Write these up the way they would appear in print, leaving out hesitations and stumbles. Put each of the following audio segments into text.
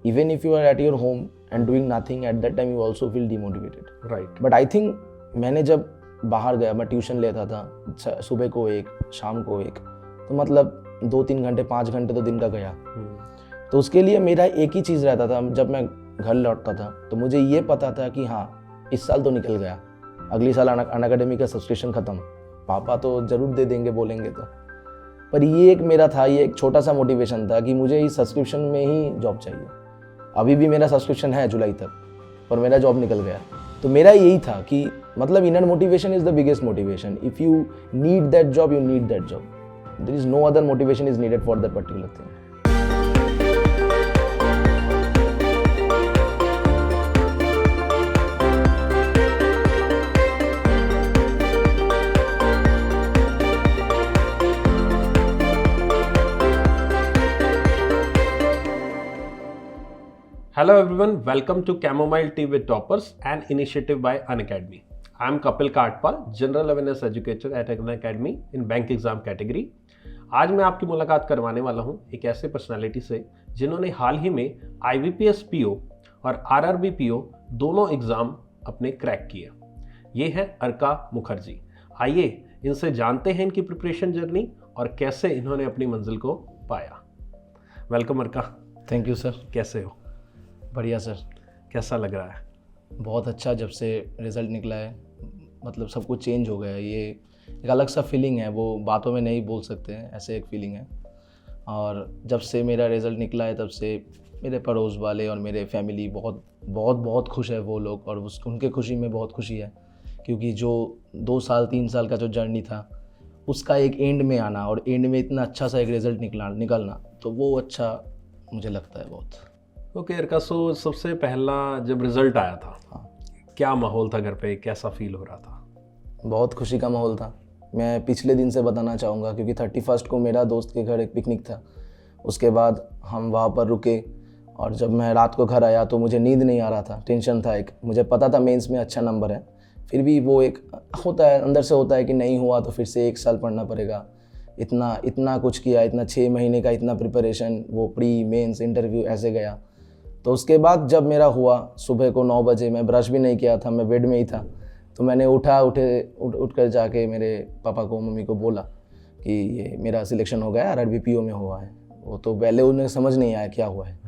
even if you are at your home and doing nothing, at that time you also feel demotivated. Right. But I think मैंने जब बाहर गया, मैं tuition लेता था, सुबह को एक, शाम को एक, तो मतलब 2-3 घंटे 5 घंटे तो दिन का गया। तो उसके लिए मेरा एक ही चीज़ रहता था, जब मैं घर लौटता था तो मुझे ये पता था कि हाँ इस साल तो निकल गया, अगली साल अनअकैडमी का सब्सक्रिप्शन ख़त्म, पापा तो ज़रूर दे देंगे बोलेंगे तो। पर ये एक मेरा था, ये एक छोटा सा मोटिवेशन था कि मुझे इस सब्सक्रिप्शन में ही जॉब चाहिए। अभी भी मेरा सब्सक्रिप्शन है जुलाई तक, पर मेरा जॉब निकल गया। तो मेरा यही था कि मतलब inner motivation is the biggest motivation. If you need that job, you need that job, there is no other motivation is needed for that particular thing. Hello everyone, welcome to Chamomile Tea with Toppers, an initiative by Unacademy. I am Kapil Katpal, General Awareness Educator at Unacademy in Bank Exam Category. आज मैं आपकी मुलाकात करवाने वाला हूं एक ऐसे personality से जिन्होंने हाल ही में IBPS PO और RRB PO दोनों एग्जाम अपने क्रैक किए। ये है अर्का मुखर्जी। आइए इनसे जानते हैं इनकी प्रिपरेशन जर्नी और कैसे इन्होंने अपनी मंजिल को पाया। Welcome Arka. Thank you sir. कैसे हो? बढ़िया सर। कैसा लग रहा है? बहुत अच्छा, जब से रिज़ल्ट निकला है मतलब सब कुछ चेंज हो गया है। ये एक अलग सा फीलिंग है, वो बातों में नहीं बोल सकते हैं, ऐसे एक फीलिंग है। और जब से मेरा रिज़ल्ट निकला है तब से मेरे पड़ोस वाले और मेरे फैमिली बहुत बहुत बहुत खुश है वो लोग, और उनके खुशी में बहुत खुशी है, क्योंकि जो 2 साल 3 साल का जो जर्नी था उसका एक एंड में आना और एंड में इतना अच्छा सा एक रिज़ल्ट निकलना, तो वो अच्छा मुझे लगता है बहुत। ओके अर्का, सो सबसे पहला जब रिजल्ट आया था, हाँ, क्या माहौल था घर पे, कैसा फील हो रहा था? बहुत खुशी का माहौल था। मैं पिछले दिन से बताना चाहूँगा, क्योंकि 31 को मेरा दोस्त के घर एक पिकनिक था। उसके बाद हम वहाँ पर रुके और जब मैं रात को घर आया तो मुझे नींद नहीं आ रहा था, टेंशन था एक। मुझे पता था मेंस में अच्छा नंबर है, फिर भी वो एक होता है अंदर से, होता है कि नहीं हुआ तो फिर से 1 साल पढ़ना पड़ेगा। इतना कुछ किया, इतना 6 महीने का इतना प्रिपरेशन, वो प्री मेंस इंटरव्यू ऐसे गया। तो उसके बाद जब मेरा हुआ, सुबह को 9 बजे, मैं ब्रश भी नहीं किया था, मैं बेड में ही था, तो मैंने उठ कर जाके मेरे पापा को मम्मी को बोला कि ये मेरा सिलेक्शन हो गया है, RRB PO में हुआ है। वो तो पहले उन्हें समझ नहीं आया क्या हुआ है।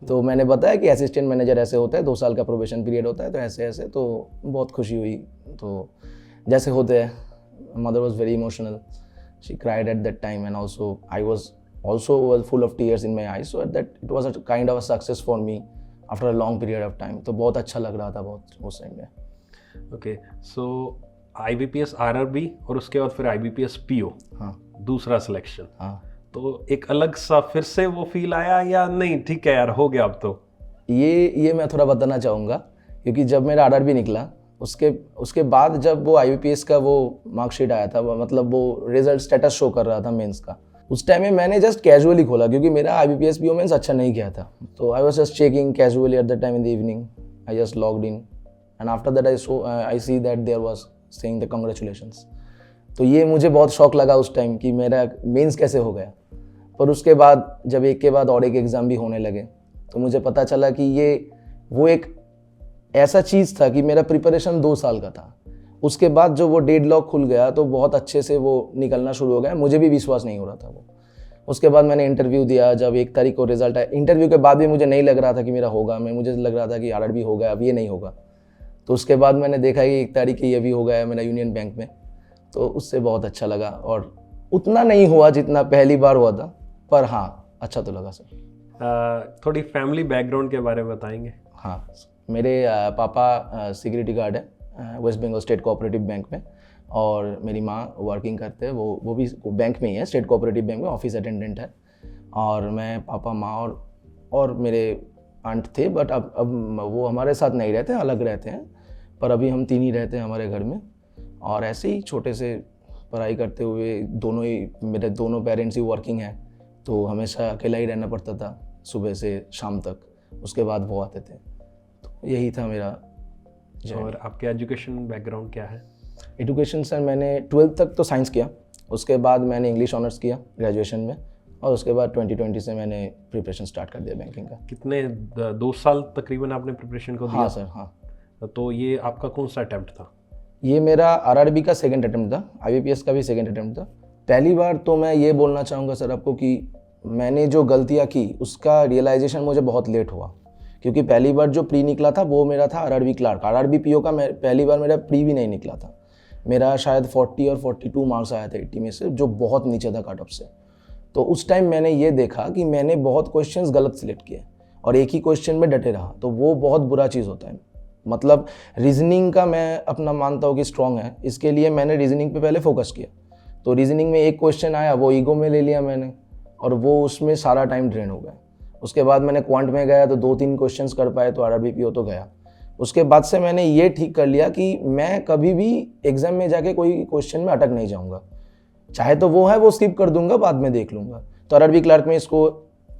तो मैंने बताया कि असिस्टेंट मैनेजर ऐसे होता है, 2 साल का प्रोबेशन पीरियड होता है, तो ऐसे, तो बहुत खुशी हुई। तो जैसे होते हैं, mother was very emotional, she cried eight that time and also I was also was full of tears in my eyes, so that it was a kind of a success for me after a long period of time. तो बहुत अच्छा लग रहा था बहुत उस time में। Okay, सो IBPS RRB और उसके बाद फिर IBPS PO, हाँ, दूसरा सिलेक्शन। हाँ, तो एक अलग सा फिर से वो फील आया या नहीं ठीक है यार हो गया अब तो? ये मैं थोड़ा बताना चाहूँगा, क्योंकि जब मेरा RRB निकला उसके बाद जब वो IBPS का वो मार्कशीट आया था, मतलब वो रिजल्ट स्टेटस शो कर रहा था मेंस का, उस टाइम में मैंने जस्ट कैजुअली खोला, क्योंकि मेरा IBPS PO मेंस अच्छा नहीं गया था। तो I was just checking casually at that time in the evening, I just logged in and after that I see that there was saying the congratulations. तो ये मुझे बहुत शौक लगा उस टाइम कि मेरा मेंस कैसे हो गया। पर उसके बाद जब एक के बाद और एक एग्ज़ाम भी होने लगे तो मुझे पता चला कि ये वो एक ऐसा चीज़ था कि मेरा प्रिपरेशन 2 साल का था। उसके बाद जो वो डेडलॉक खुल गया तो बहुत अच्छे से वो निकलना शुरू हो गया, मुझे भी विश्वास नहीं हो रहा था वो। उसके बाद मैंने इंटरव्यू दिया, जब 1 तारीख को रिजल्ट आया, इंटरव्यू के बाद भी मुझे नहीं लग रहा था कि मेरा होगा, मुझे लग रहा था कि RRB हो गया, अब ये नहीं होगा। तो उसके बाद मैंने देखा कि 1 तारीख ये भी हो गया मेरा यूनियन बैंक में, तो उससे बहुत अच्छा लगा। और उतना नहीं हुआ जितना पहली बार हुआ था, पर हाँ अच्छा तो लगा सर। थोड़ी फैमिली बैकग्राउंड के बारे में बताएंगे? हाँ, मेरे पापा सिक्योरिटी गार्ड है West Bengal state cooperative bank में, और मेरी माँ वर्किंग करते हैं, वो भी बैंक में ही है, स्टेट कोऑपरेटिव बैंक में ऑफिस अटेंडेंट है। और मैं, पापा, माँ और मेरे आंट थे, बट अब वो हमारे साथ नहीं रहते हैं, अलग रहते हैं, पर अभी हम 3 ही रहते हैं हमारे घर में। और ऐसे ही छोटे से पढ़ाई करते हुए मेरे दोनों पेरेंट्स ही वर्किंग हैं, तो हमेशा अकेला ही रहना पड़ता था सुबह से शाम तक। उसके बाद वो आते थे, तो यही था मेरा। और आपके एजुकेशन बैकग्राउंड क्या है? एजुकेशन सर, मैंने 12th तक तो साइंस किया, उसके बाद मैंने इंग्लिश ऑनर्स किया ग्रेजुएशन में, और उसके बाद 2020 से मैंने प्रिपरेशन स्टार्ट कर दिया बैंकिंग का। कितने 2 साल तकरीबन आपने प्रिपरेशन को दिया? हाँ सर, हाँ। तो ये आपका कौन सा अटेम्प्ट था? ये मेरा आरआरबी का सेकंड अटेम्प्ट था, आईबीपीएस का भी सेकंड अटेम्प्ट था। पहली बार तो मैं ये बोलना चाहूँगा सर आपको कि मैंने जो गलतियाँ की उसका रियलाइजेशन मुझे बहुत लेट हुआ, क्योंकि पहली बार जो प्री निकला था वो मेरा था आरआरबी क्लार्क। आरआरबी पीओ का पहली बार मेरा प्री भी नहीं निकला था। मेरा शायद 40 और 42 मार्क्स आया था 80 में से, जो बहुत नीचे था कट ऑफ से। तो उस टाइम मैंने ये देखा कि मैंने बहुत क्वेश्चंस गलत सिलेक्ट किए और एक ही क्वेश्चन में डटे रहा, तो वो बहुत बुरा चीज़ होता है। मतलब रीजनिंग का मैं अपना मानता हूँ कि स्ट्रॉन्ग है, इसके लिए मैंने रीजनिंग पे पहले फोकस किया। तो रीजनिंग में एक क्वेश्चन आया, वो ईगो में ले लिया मैंने और वो उसमें सारा टाइम ड्रेन हो गया। उसके बाद मैंने क्वांट में गया तो 2-3 क्वेश्चंस कर पाए, तो आरआरबी पीओ तो गया। उसके बाद से मैंने ये ठीक कर लिया कि मैं कभी भी एग्जाम में जाके कोई क्वेश्चन में अटक नहीं जाऊँगा, चाहे तो वो है वो स्किप कर दूंगा, बाद में देख लूँगा। तो आरआरबी क्लर्क में इसको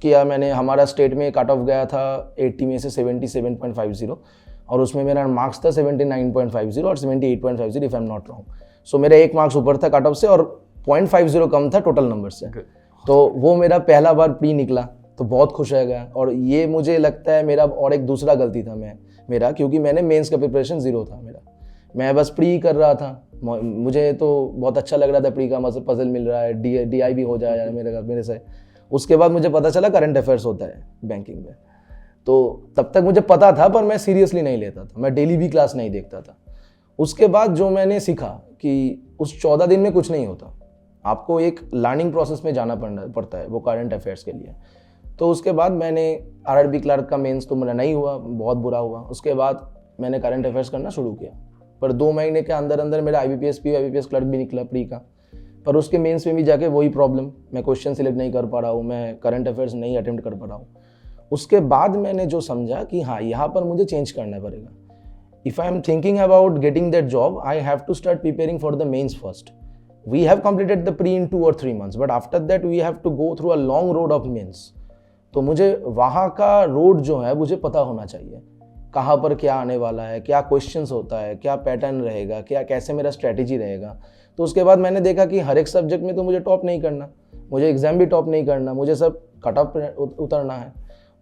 किया मैंने। हमारा स्टेट में कट ऑफ गया था 80 में से 77.50 और उसमें मेरा मार्क्स था 79.50 और 78.50 if I am not wrong. So मेरा 1 मार्क्स ऊपर था कट ऑफ से और 0.50 कम था टोटल नंबर से। तो वो मेरा पहला बार प्री निकला, तो बहुत खुश रह गया। और ये मुझे लगता है मेरा और एक दूसरा गलती था मेरा, क्योंकि मैंने मेंस का प्रिपरेशन 0 था मेरा। मैं बस प्री कर रहा था, मुझे तो बहुत अच्छा लग रहा था प्री का, मतलब पजल मिल रहा है, डीआई भी हो जाए यार मेरे से। उसके बाद मुझे पता चला करंट अफेयर्स होता है बैंकिंग में, तो तब तक मुझे पता था पर मैं सीरियसली नहीं लेता था, मैं डेली भी क्लास नहीं देखता था। उसके बाद जो मैंने सीखा कि उस 14 दिन में कुछ नहीं होता, आपको एक लर्निंग प्रोसेस में जाना पड़ता है वो करंट अफेयर्स के लिए। तो उसके बाद मैंने आरआरबी क्लर्क का मेंस तो मेरा नहीं हुआ, बहुत बुरा हुआ। उसके बाद मैंने करंट अफेयर्स करना शुरू किया, पर 2 महीने के अंदर अंदर मेरा आईबीपीएस क्लर्क भी निकला प्री का। पर उसके मेंस में भी जाके वही प्रॉब्लम, मैं क्वेश्चन सिलेक्ट नहीं कर पा रहा हूँ, मैं करंट अफेयर्स नहीं अटेम्प्ट कर पा रहा हूँ। उसके बाद मैंने जो समझा कि हाँ, यहाँ पर मुझे चेंज करना पड़ेगा। If I am thinking about getting that job, I have to start preparing for the mains first. We have completed the pre in 2 or 3 months, but after that we have to go through a long road of mains. तो मुझे वहाँ का road जो है मुझे पता होना चाहिए, कहाँ पर क्या आने वाला है, क्या क्वेश्चंस होता है, क्या पैटर्न रहेगा, क्या कैसे मेरा स्ट्रैटेजी रहेगा। तो उसके बाद मैंने देखा कि हर एक सब्जेक्ट में तो मुझे टॉप नहीं करना, मुझे एग्जाम भी टॉप नहीं करना, मुझे सब कट ऑफ उतरना है।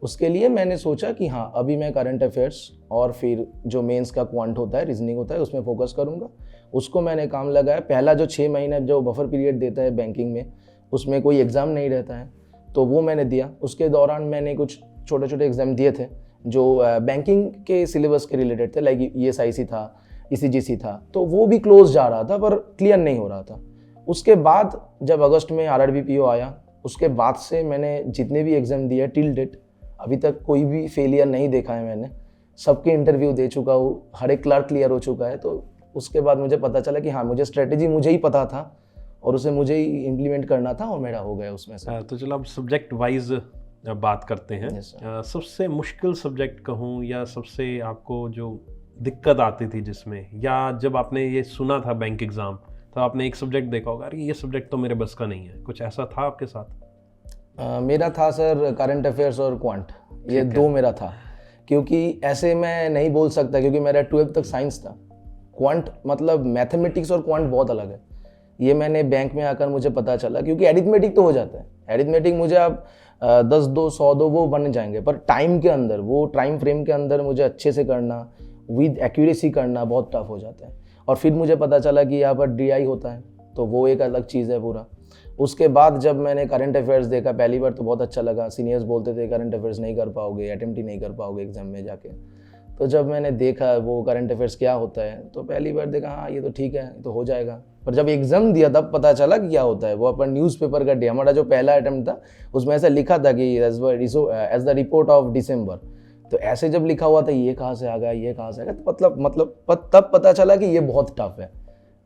उसके लिए मैंने सोचा कि हाँ, अभी मैं करंट अफेयर्स और फिर जो मेंस का क्वांट होता है, रीजनिंग होता है, उसमें फोकस करूँगा। उसको मैंने काम लगाया। पहला जो 6 महीने जो बफर पीरियड देता है बैंकिंग में, उसमें कोई एग्ज़ाम नहीं रहता है, तो वो मैंने दिया। उसके दौरान मैंने कुछ छोटे छोटे एग्ज़ाम दिए थे जो बैंकिंग के सिलेबस के रिलेटेड थे, लाइक ESIC था, ECGC था, तो वो भी क्लोज जा रहा था पर क्लियर नहीं हो रहा था। उसके बाद जब अगस्त में आरआरबी पीओ आया, उसके बाद से मैंने जितने भी एग्ज़ाम दिए टिल डेट, अभी तक कोई भी फेलियर नहीं देखा है मैंने। सबके इंटरव्यू दे चुका हूँ, हर एक क्लर्क क्लियर हो चुका है। तो उसके बाद मुझे पता चला कि हाँ, मुझे स्ट्रेटेजी मुझे ही पता था और उसे मुझे ही इम्प्लीमेंट करना था और मेरा हो गया उसमें से। तो चलो अब सब्जेक्ट वाइज बात करते हैं। Yes, सबसे मुश्किल सब्जेक्ट कहूँ या सबसे आपको जो दिक्कत आती थी जिसमें, या जब आपने ये सुना था बैंक एग्ज़ाम, तो आपने एक सब्जेक्ट देखा होगा अरे ये सब्जेक्ट तो मेरे बस का नहीं है, कुछ ऐसा था आपके साथ? मेरा था सर करंट अफेयर्स और क्वांट, ये 2 मेरा था। क्योंकि ऐसे मैं नहीं बोल सकता, क्योंकि मेरा 12th तक साइंस था। क्वांट मतलब मैथमेटिक्स और क्वांट बहुत अलग है, ये मैंने बैंक में आकर मुझे पता चला। क्योंकि एरिथमेटिक तो हो जाता है, एरिथमेटिक मुझे आप 10 दो 100 दो वो बन जाएंगे, पर टाइम के अंदर, वो टाइम फ्रेम के अंदर मुझे अच्छे से करना, विद एक्यूरेसी करना बहुत टफ हो जाता है। और फिर मुझे पता चला कि यहाँ पर DI होता है, तो वो एक अलग चीज़ है पूरा। उसके बाद जब मैंने करंट अफेयर्स देखा पहली बार, तो बहुत अच्छा लगा। सीनियर्स बोलते थे करंट अफेयर्स नहीं कर पाओगे, अटेम्प्ट ही नहीं कर पाओगे एग्जाम में जाके। तो जब मैंने देखा वो करंट अफेयर्स क्या होता है, तो पहली बार देखा हाँ, ये तो ठीक है, तो हो जाएगा। पर जब एग्जाम दिया तब पता चला कि क्या होता है। वो अपन न्यूज़पेपर का डे, हमारा जो पहला अटेम्प्ट था उसमें ऐसा लिखा था कि as the report of December. तो ऐसे जब लिखा हुआ था ये कहाँ से आ गया, ये कहाँ से आ गया, तो मतलब तब पता चला कि ये बहुत टफ है।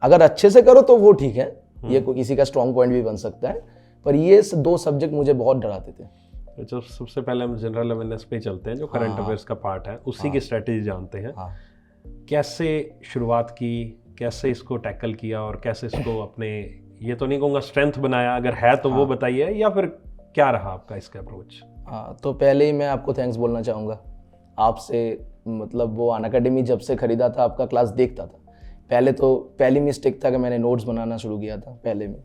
अगर अच्छे से करो तो वो ठीक है, ये किसी का स्ट्रॉन्ग पॉइंट भी बन सकता है, पर ये 2 सब्जेक्ट मुझे बहुत डराते थे। तो सबसे पहले हम जनरल अवेयरनेस पे चलते हैं, जो करंट अफेयर्स का पार्ट है, उसी की स्ट्रेटेजी जानते हैं। कैसे शुरुआत की, कैसे इसको टैकल किया और कैसे इसको अपने, ये तो नहीं कहूँगा स्ट्रेंथ बनाया, अगर है तो वो बताइए, या फिर क्या रहा आपका इसका अप्रोच? हाँ, तो पहले ही मैं आपको थैंक्स बोलना चाहूँगा आपसे। मतलब वो अनअकैडमी जब से ख़रीदा था, आपका क्लास देखता था। पहले तो पहली मिस्टेक था कि मैंने नोट्स बनाना शुरू किया था पहले में,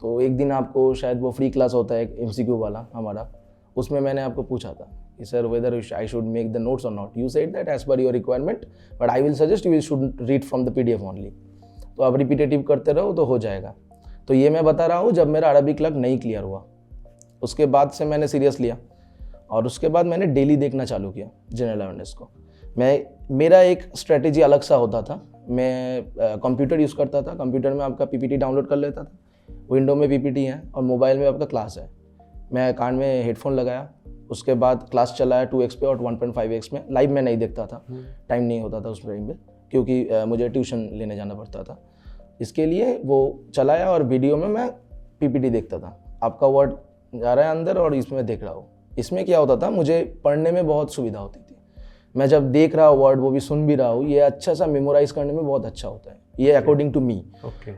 तो एक दिन आपको शायद वो फ्री क्लास होता है MCQ वाला हमारा, उसमें मैंने आपको पूछा था कि sir whether I should make the notes और not, you said that as per your requirement but I will suggest you should read from the PDF only. तो आप रिपीटेटिव करते रहो तो हो जाएगा। तो ये मैं बता रहा हूँ जब मेरा अरबी क्लर्क नहीं क्लियर हुआ, उसके बाद से मैंने सीरियस लिया और उसके बाद मैंने डेली देखना चालू किया जनरल अवेयरनेस को। मेरा एक स्ट्रेटेजी अलग सा होता था। मैं कंप्यूटर यूज़ करता था, कंप्यूटर में आपका PPT डाउनलोड कर लेता था, विंडो में PPT है और मोबाइल में आपका क्लास है। मैं कान में हेडफोन लगाया, उसके बाद क्लास चलाया 2x पे और 1.5x में। लाइव में नहीं देखता था, टाइम नहीं होता था उस टाइम पे, क्योंकि मुझे ट्यूशन लेने जाना पड़ता था। इसके लिए वो चलाया और वीडियो में मैं PPT देखता था। आपका वर्ड जा रहा है अंदर और इसमें देख रहा हूँ। इसमें क्या होता था, मुझे पढ़ने में बहुत सुविधा होती थी। मैं जब देख रहा हूँ वर्ड, वो भी सुन भी रहा हूँ, ये अच्छा सा मेमोराइज करने में बहुत अच्छा होता है, ये अकॉर्डिंग टू मी।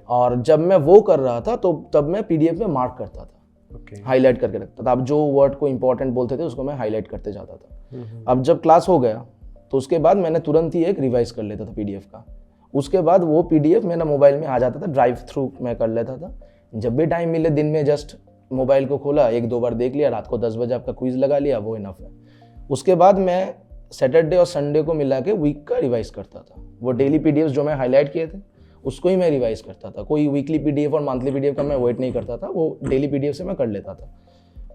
और जब मैं वो कर रहा था तो तब मैं PDF में मार्क करता था, हाईलाइट करके रखता था। अब जो वर्ड को इंपॉर्टेंट बोलते थे उसको मैं हाईलाइट करते जाता था। अब जब क्लास हो गया तो उसके बाद मैंने तुरंत ही एक रिवाइज कर लेता था PDF का। उसके बाद वो PDF मेरा मोबाइल में आ जाता था, ड्राइव थ्रू मैं कर लेता था। जब भी टाइम मिले दिन में जस्ट मोबाइल को खोला, 1-2 बार देख लिया, रात को 10 बजे आपका क्विज लगा लिया, वो इनफ है। उसके बाद मैं सैटरडे और संडे को मिला के वीक का रिवाइज करता था। वो डेली PDFs जो मैं हाईलाइट किए थे उसको ही मैं रिवाइज करता था। कोई वीकली PDF और मंथली PDF का मैं वेट नहीं करता था, वो डेली PDF से मैं कर लेता था।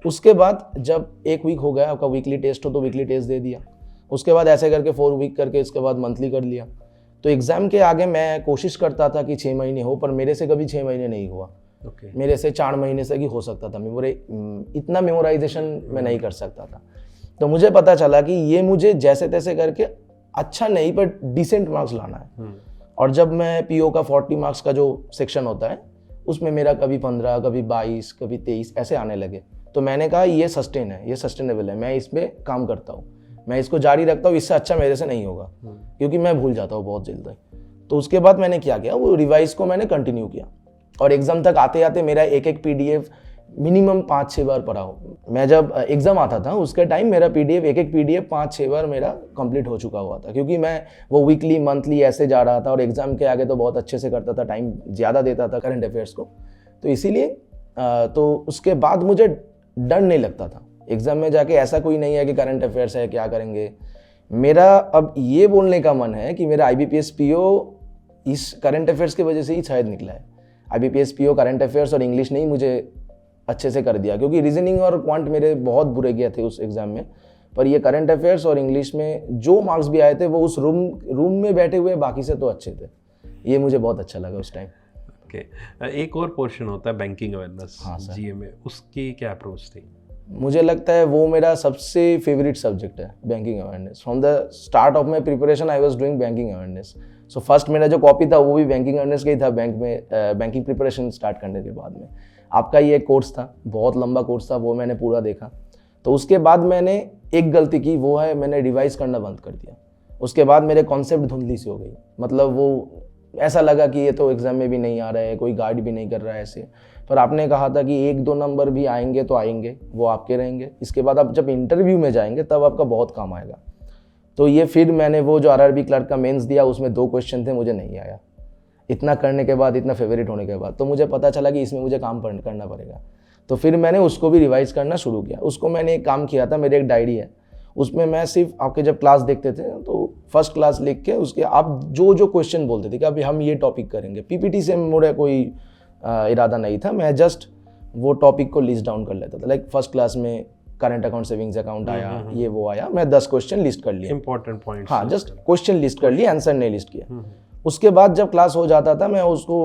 उसके बाद जब 1 वीक हो गया, आपका वीकली टेस्ट हो तो वीकली टेस्ट दे दिया। उसके बाद ऐसे करके 4 वीक करके इसके बाद मंथली कर लिया। तो एग्ज़ाम के आगे मैं कोशिश करता था कि 6 महीने हो, पर मेरे से कभी 6 महीने नहीं हुआ। मेरे से 4 महीने से ही हो सकता था। इतना मेमोराइजेशन मैं नहीं कर सकता था। तो मुझे पता चला कि ये मुझे जैसे तैसे करके अच्छा नहीं पर डिसेंट मार्क्स लाना है। और जब मैं PO का 40 मार्क्स का जो सेक्शन होता है उसमें मेरा कभी 15, कभी 22, कभी 23 ऐसे आने लगे। तो मैंने कहा ये सस्टेन है, ये सस्टेनेबल है, मैं इस पर काम करता हूँ, मैं इसको जारी रखता हूँ, इससे अच्छा मेरे से नहीं होगा, क्योंकि मैं भूल जाता हूँ बहुत जल्दी। तो उसके बाद मैंने क्या किया, वो रिवाइज को मैंने कंटिन्यू किया और एग्जाम तक आते आते मेरा एक PDF मिनिमम 5-6 बार पढ़ा हो। मैं जब एग्जाम आता था उसके टाइम मेरा एक PDF 5-6 बार मेरा कंप्लीट हो चुका हुआ था, क्योंकि मैं वो वीकली मंथली ऐसे जा रहा था और एग्जाम के आगे तो बहुत अच्छे से करता था, टाइम ज़्यादा देता था करंट अफेयर्स को। तो इसीलिए तो उसके बाद मुझे डर नहीं लगता था एग्जाम में जाके। ऐसा कोई नहीं है कि करंट अफेयर्स है क्या करेंगे। मेरा अब ये बोलने का मन है कि मेरा IBPS PO इस करंट अफेयर्स की वजह से ही शायद निकला है। IBPS PO करंट अफेयर्स और इंग्लिश नहीं मुझे अच्छे से कर दिया, क्योंकि रीजनिंग और क्वांट मेरे बहुत बुरे गए थे उस एग्जाम में। पर ये करंट अफेयर्स और इंग्लिश में जो मार्क्स भी आए थे वो उस रूम में बैठे हुए बाकी से तो अच्छे थे। ये मुझे बहुत अच्छा लगा उस टाइम। एक और पोर्शन होता है बैंकिंग अवेयरनेस, हाँ सर, GA में, उसकी क्या अप्रोच थी? मुझे लगता है वो मेरा सबसे फेवरेट सब्जेक्ट है, banking awareness. From the start of my preparation I was doing banking awareness. So first मेरा जो कॉपी था वो भी बैंकिंग अवेयरनेस का ही था, बैंकिंग प्रिपरेशन स्टार्ट करने के बाद में। आपका ये कोर्स था, बहुत लंबा कोर्स था, वो मैंने पूरा देखा। तो उसके बाद मैंने एक गलती की, वो है मैंने रिवाइज करना बंद कर दिया। उसके बाद मेरे कॉन्सेप्ट धुंधली सी हो गई, मतलब वो ऐसा लगा कि ये तो एग्जाम में भी नहीं आ रहा है, कोई गाइड भी नहीं कर रहा है ऐसे। पर आपने कहा था कि 1-2 नंबर भी आएंगे तो आएंगे, वो आपके रहेंगे। इसके बाद आप जब इंटरव्यू में जाएंगे तब आपका बहुत काम आएगा। तो ये फिर मैंने वो जो RRB क्लर्क का मेंस दिया, उसमें 2 क्वेश्चन थे, मुझे नहीं आया। इतना करने के बाद, इतना फेवरेट होने के बाद, तो मुझे पता चला कि इसमें मुझे काम करना पड़ेगा। तो फिर मैंने उसको भी रिवाइज करना शुरू किया। उसको मैंने एक काम किया था, मेरे एक डायरी है, उसमें मैं सिर्फ आपके जब क्लास देखते थे तो फर्स्ट क्लास लिख के उसके आप जो क्वेश्चन बोलते थे कि अभी हम ये टॉपिक करेंगे, PPT से मेरा कोई इरादा नहीं था, मैं जस्ट वो टॉपिक को लिस्ट डाउन कर लेता था। लाइक फर्स्ट क्लास में करंट अकाउंट, सेविंग्स अकाउंट आया, ये वो आया, मैं 10 क्वेश्चन लिस्ट कर लिया, इंपॉर्टेंट पॉइंट। हाँ, जस्ट क्वेश्चन लिस्ट कर लिया, आंसर नहीं लिस्ट किया। उसके बाद जब क्लास हो जाता था मैं उसको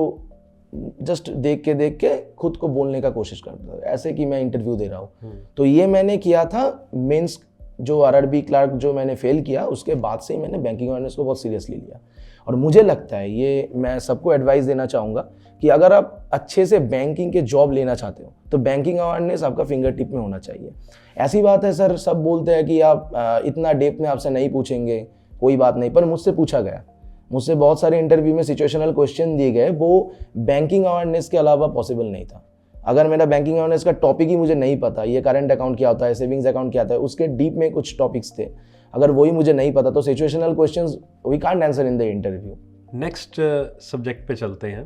जस्ट देख के खुद को बोलने का कोशिश करता था, ऐसे कि मैं इंटरव्यू दे रहा हूँ। तो ये मैंने किया था मेंस जो RRB क्लर्क जो मैंने फेल किया, उसके बाद से ही मैंने बैंकिंग अवेयरनेस को बहुत सीरियसली लिया। और मुझे लगता है ये मैं सबको एडवाइस देना चाहूँगा कि अगर आप अच्छे से बैंकिंग के जॉब लेना चाहते हो तो बैंकिंग अवेयरनेस आपका फिंगर टिप में होना चाहिए। ऐसी बात है सर, सब बोलते हैं कि आप इतना डेप्थ में आपसे नहीं पूछेंगे, कोई बात नहीं, पर मुझसे पूछा गया। मुझसे बहुत सारे इंटरव्यू में सिचुएशनल क्वेश्चन दिए गए, वो बैंकिंग अवेयरनेस के अलावा पॉसिबल नहीं था। अगर मेरा बैंकिंग अवेयरनेस का टॉपिक ही मुझे नहीं पता, ये करंट अकाउंट क्या होता है, सेविंग्स अकाउंट क्या होता है, उसके डीप में कुछ टॉपिक्स थे, अगर वही मुझे नहीं पता तो situational questions we can't answer in the interview. Next subject पे चलते हैं।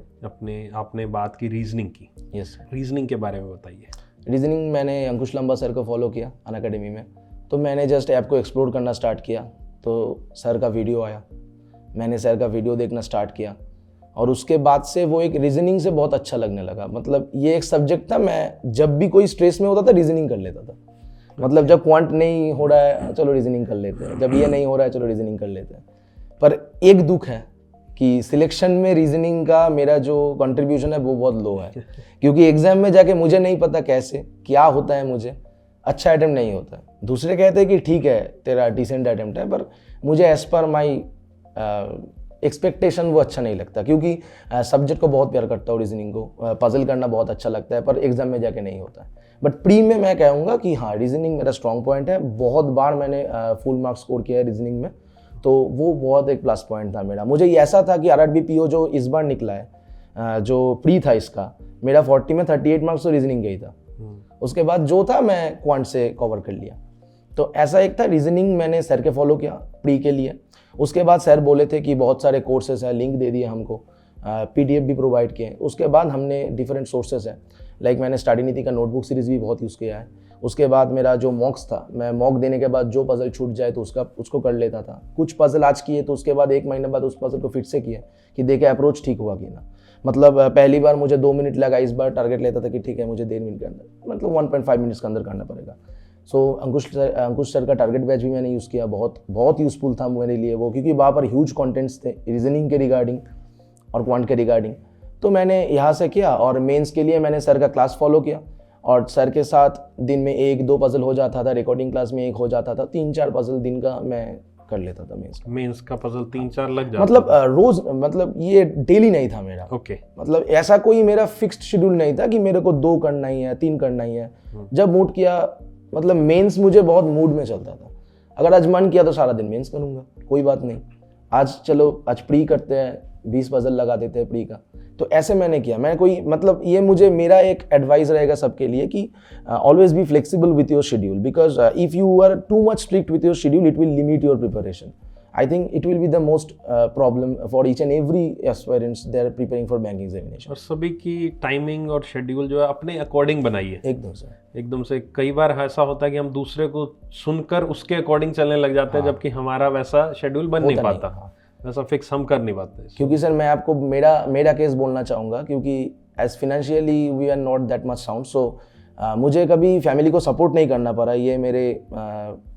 आपने बात की रीजनिंग की। यस। रीजनिंग के बारे में बताइए। रीजनिंग मैंने अंकुश लंबा सर को फॉलो किया अनअकैडमी में, तो मैंने जस्ट ऐप को एक्सप्लोर करना स्टार्ट किया। तो सर का वीडियो आया, मैंने सर का वीडियो देखना स्टार्ट किया और उसके बाद से वो एक रीजनिंग से बहुत अच्छा लगने लगा। मतलब ये एक सब्जेक्ट था, मैं जब भी कोई स्ट्रेस में होता था रीजनिंग कर लेता था। मतलब जब क्वांट नहीं हो रहा है चलो रीजनिंग कर लेते हैं, जब ये नहीं हो रहा है चलो रीजनिंग कर लेते हैं। पर एक दुख है कि सिलेक्शन में रीजनिंग का मेरा जो कंट्रीब्यूशन है वो बहुत लो है, क्योंकि एग्जाम में जाके मुझे नहीं पता कैसे क्या होता है, मुझे अच्छा अटेम्प्ट नहीं होता है। दूसरे कहते हैं कि ठीक है तेरा डिसेंट अटेम्प्ट है, पर मुझे एज पर माई एक्सपेक्टेशन वो अच्छा नहीं लगता, क्योंकि सब्जेक्ट को बहुत प्यार करता हूँ, रीजनिंग को पजल करना बहुत अच्छा लगता है, पर एग्जाम में जाके नहीं होता है। बट प्री में मैं कहूँगा कि हाँ रीजनिंग मेरा स्ट्रॉन्ग पॉइंट है। बहुत बार मैंने फुल मार्क्स स्कोर किया है रीजनिंग में, तो वो बहुत एक प्लस पॉइंट था मेरा। मुझे ये ऐसा था कि आरआरबी पीओ जो इस बार निकला है, जो प्री था इसका, मेरा 40 में 38 मार्क्स तो रीजनिंग का ही था। उसके बाद जो था मैं क्वांट से कवर कर लिया। तो ऐसा एक था, रीजनिंग मैंने सर के फॉलो किया प्री के लिए। उसके बाद सर बोले थे कि बहुत सारे कोर्सेज हैं, लिंक दे दिए हमको, पीडीएफ भी प्रोवाइड किए। उसके बाद हमने डिफरेंट सोर्सेज हैं, लाइक मैंने स्टडी नीति का नोटबुक सीरीज़ भी बहुत यूज़ किया है। उसके बाद मेरा जो मॉक्स था, मैं मॉक देने के बाद जो पजल छूट जाए तो उसको कर लेता था। कुछ पजल आज किए तो उसके बाद 1 महीने बाद उस पजल को फिर से किए कि देखे अप्रोच ठीक हुआ कि ना। मतलब पहली बार मुझे 2 मिनट लगा, इस बार टारगेट लेता था कि ठीक है मुझे 1.5 मिनट के अंदर, मतलब 1.5 मिनट्स के अंदर करना पड़ेगा। सो अंकुश सर का टारगेट बैच भी मैंने यूज़ किया, बहुत यूज़फुल था मेरे लिए वो, क्योंकि वहाँ पर ह्यूज कंटेंट्स थे रीजनिंग के रिगार्डिंग और क्वांट के रिगार्डिंग। तो मैंने यहाँ से किया और मेंस के लिए मैंने सर का क्लास फॉलो किया और सर के साथ दिन में 1-2 पजल हो जाता था, रिकॉर्डिंग क्लास में 1 हो जाता था, 3-4 पजल दिन का मैं कर लेता था मेंस का पजल 3-4 लग जाता मतलब रोज, मतलब ये डेली नहीं था मेरा। ओके। मतलब ऐसा कोई मेरा फिक्स्ड शेड्यूल नहीं था कि मेरे को 2 करना ही है, 3 करना ही है। जब मूड किया, मतलब मेंस मुझे बहुत मूड में चलता था। अगर आज मन किया तो सारा दिन मेंस करूंगा, कोई बात नहीं। आज चलो आज प्री करते हैं, 20 पजल लगा देते हैं प्री का। तो ऐसे मैंने किया। मैं कोई मतलब ये मुझे मेरा एक एडवाइस रहेगा सबके लिए कि always be flexible with your schedule, because if you are too much strict with your schedule it will limit your preparation. I think it will be the most problem for each and every aspirants they are preparing for banking examination. और सभी की timing और schedule जो है अपने according बनाइए। एकदम से कई बार ऐसा होता है कि हम दूसरे को सुनकर उसके अकॉर्डिंग चलने लग जाते हैं, जबकि हमारा वैसा शेड्यूल बन नहीं पाता, वैसा फिक्स हम कर नहीं पाते। क्योंकि सर मैं आपको मेरा केस बोलना चाहूँगा, क्योंकि as financially we are not that much sound. So मुझे कभी फैमिली को सपोर्ट नहीं करना पड़ा। ये मेरे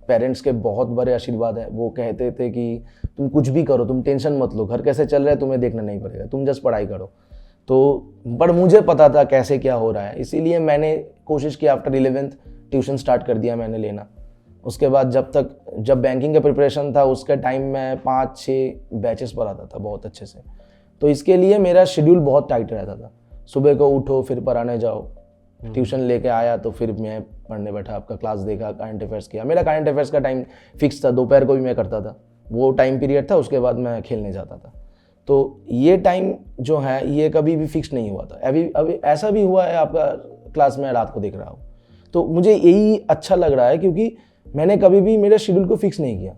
पेरेंट्स के बहुत बड़े आशीर्वाद है। वो कहते थे कि तुम कुछ भी करो, तुम टेंशन मत लो, घर कैसे चल रहा है तुम्हें देखना नहीं पड़ेगा, तुम जस्ट पढ़ाई करो। तो बट मुझे पता था कैसे क्या हो रहा है, इसीलिए मैंने कोशिश की। आफ्टर 11th ट्यूशन स्टार्ट कर दिया मैंने लेना। उसके बाद जब बैंकिंग का प्रिपरेशन था उसके टाइम में 5-6 बैचेस पर आता था बहुत अच्छे से। तो इसके लिए मेरा शेड्यूल बहुत टाइट रहता था। सुबह को उठो, फिर पढ़ाने जाओ, ट्यूशन लेके आया तो फिर मैं पढ़ने बैठा, आपका क्लास देखा, करंट अफेयर्स किया। मेरा करंट अफेयर्स का टाइम फिक्स था, दोपहर को भी मैं करता था, वो टाइम पीरियड था। उसके बाद मैं खेलने जाता था। तो ये टाइम जो है ये कभी भी फिक्स नहीं हुआ था। अभी ऐसा भी हुआ है आपका क्लास में रात को देख रहा हूँ, तो मुझे यही अच्छा लग रहा है, क्योंकि मैंने कभी भी मेरे शेड्यूल को फिक्स नहीं किया।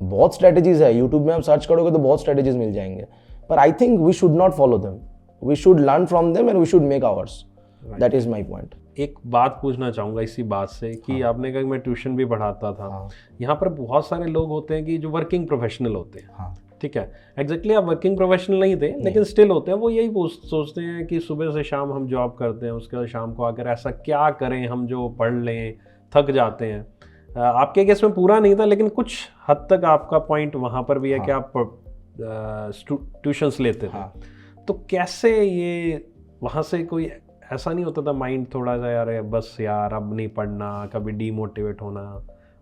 बहुत स्ट्रेटजीज है, यूट्यूब में आप सर्च करोगे तो बहुत स्ट्रेटजीज मिल जाएंगे, पर I think we should not follow them, we should learn from them and we should make ours. That is my point. एक बात पूछना चाहूँगा इसी बात से कि आपने कहा कि मैं ट्यूशन भी पढ़ाता था। यहाँ पर बहुत सारे लोग होते हैं कि जो वर्किंग प्रोफेशनल होते हैं, ठीक है, एग्जैक्टली आप वर्किंग प्रोफेशनल नहीं थे लेकिन स्टिल होते हैं, वो यही सोचते हैं कि सुबह से शाम हम जॉब करते हैं, उसके बाद शाम को आकर ऐसा क्या करें हम जो पढ़ लें, थक जाते हैं। आपके केस में पूरा नहीं था, लेकिन कुछ हद तक आपका पॉइंट वहाँ पर भी है कि आप ट्यूशन्स लेते थे। तो कैसे ये वहाँ से कोई ऐसा नहीं होता था माइंड थोड़ा सा यार बस यार अब नहीं पढ़ना, कभी डीमोटिवेट होना,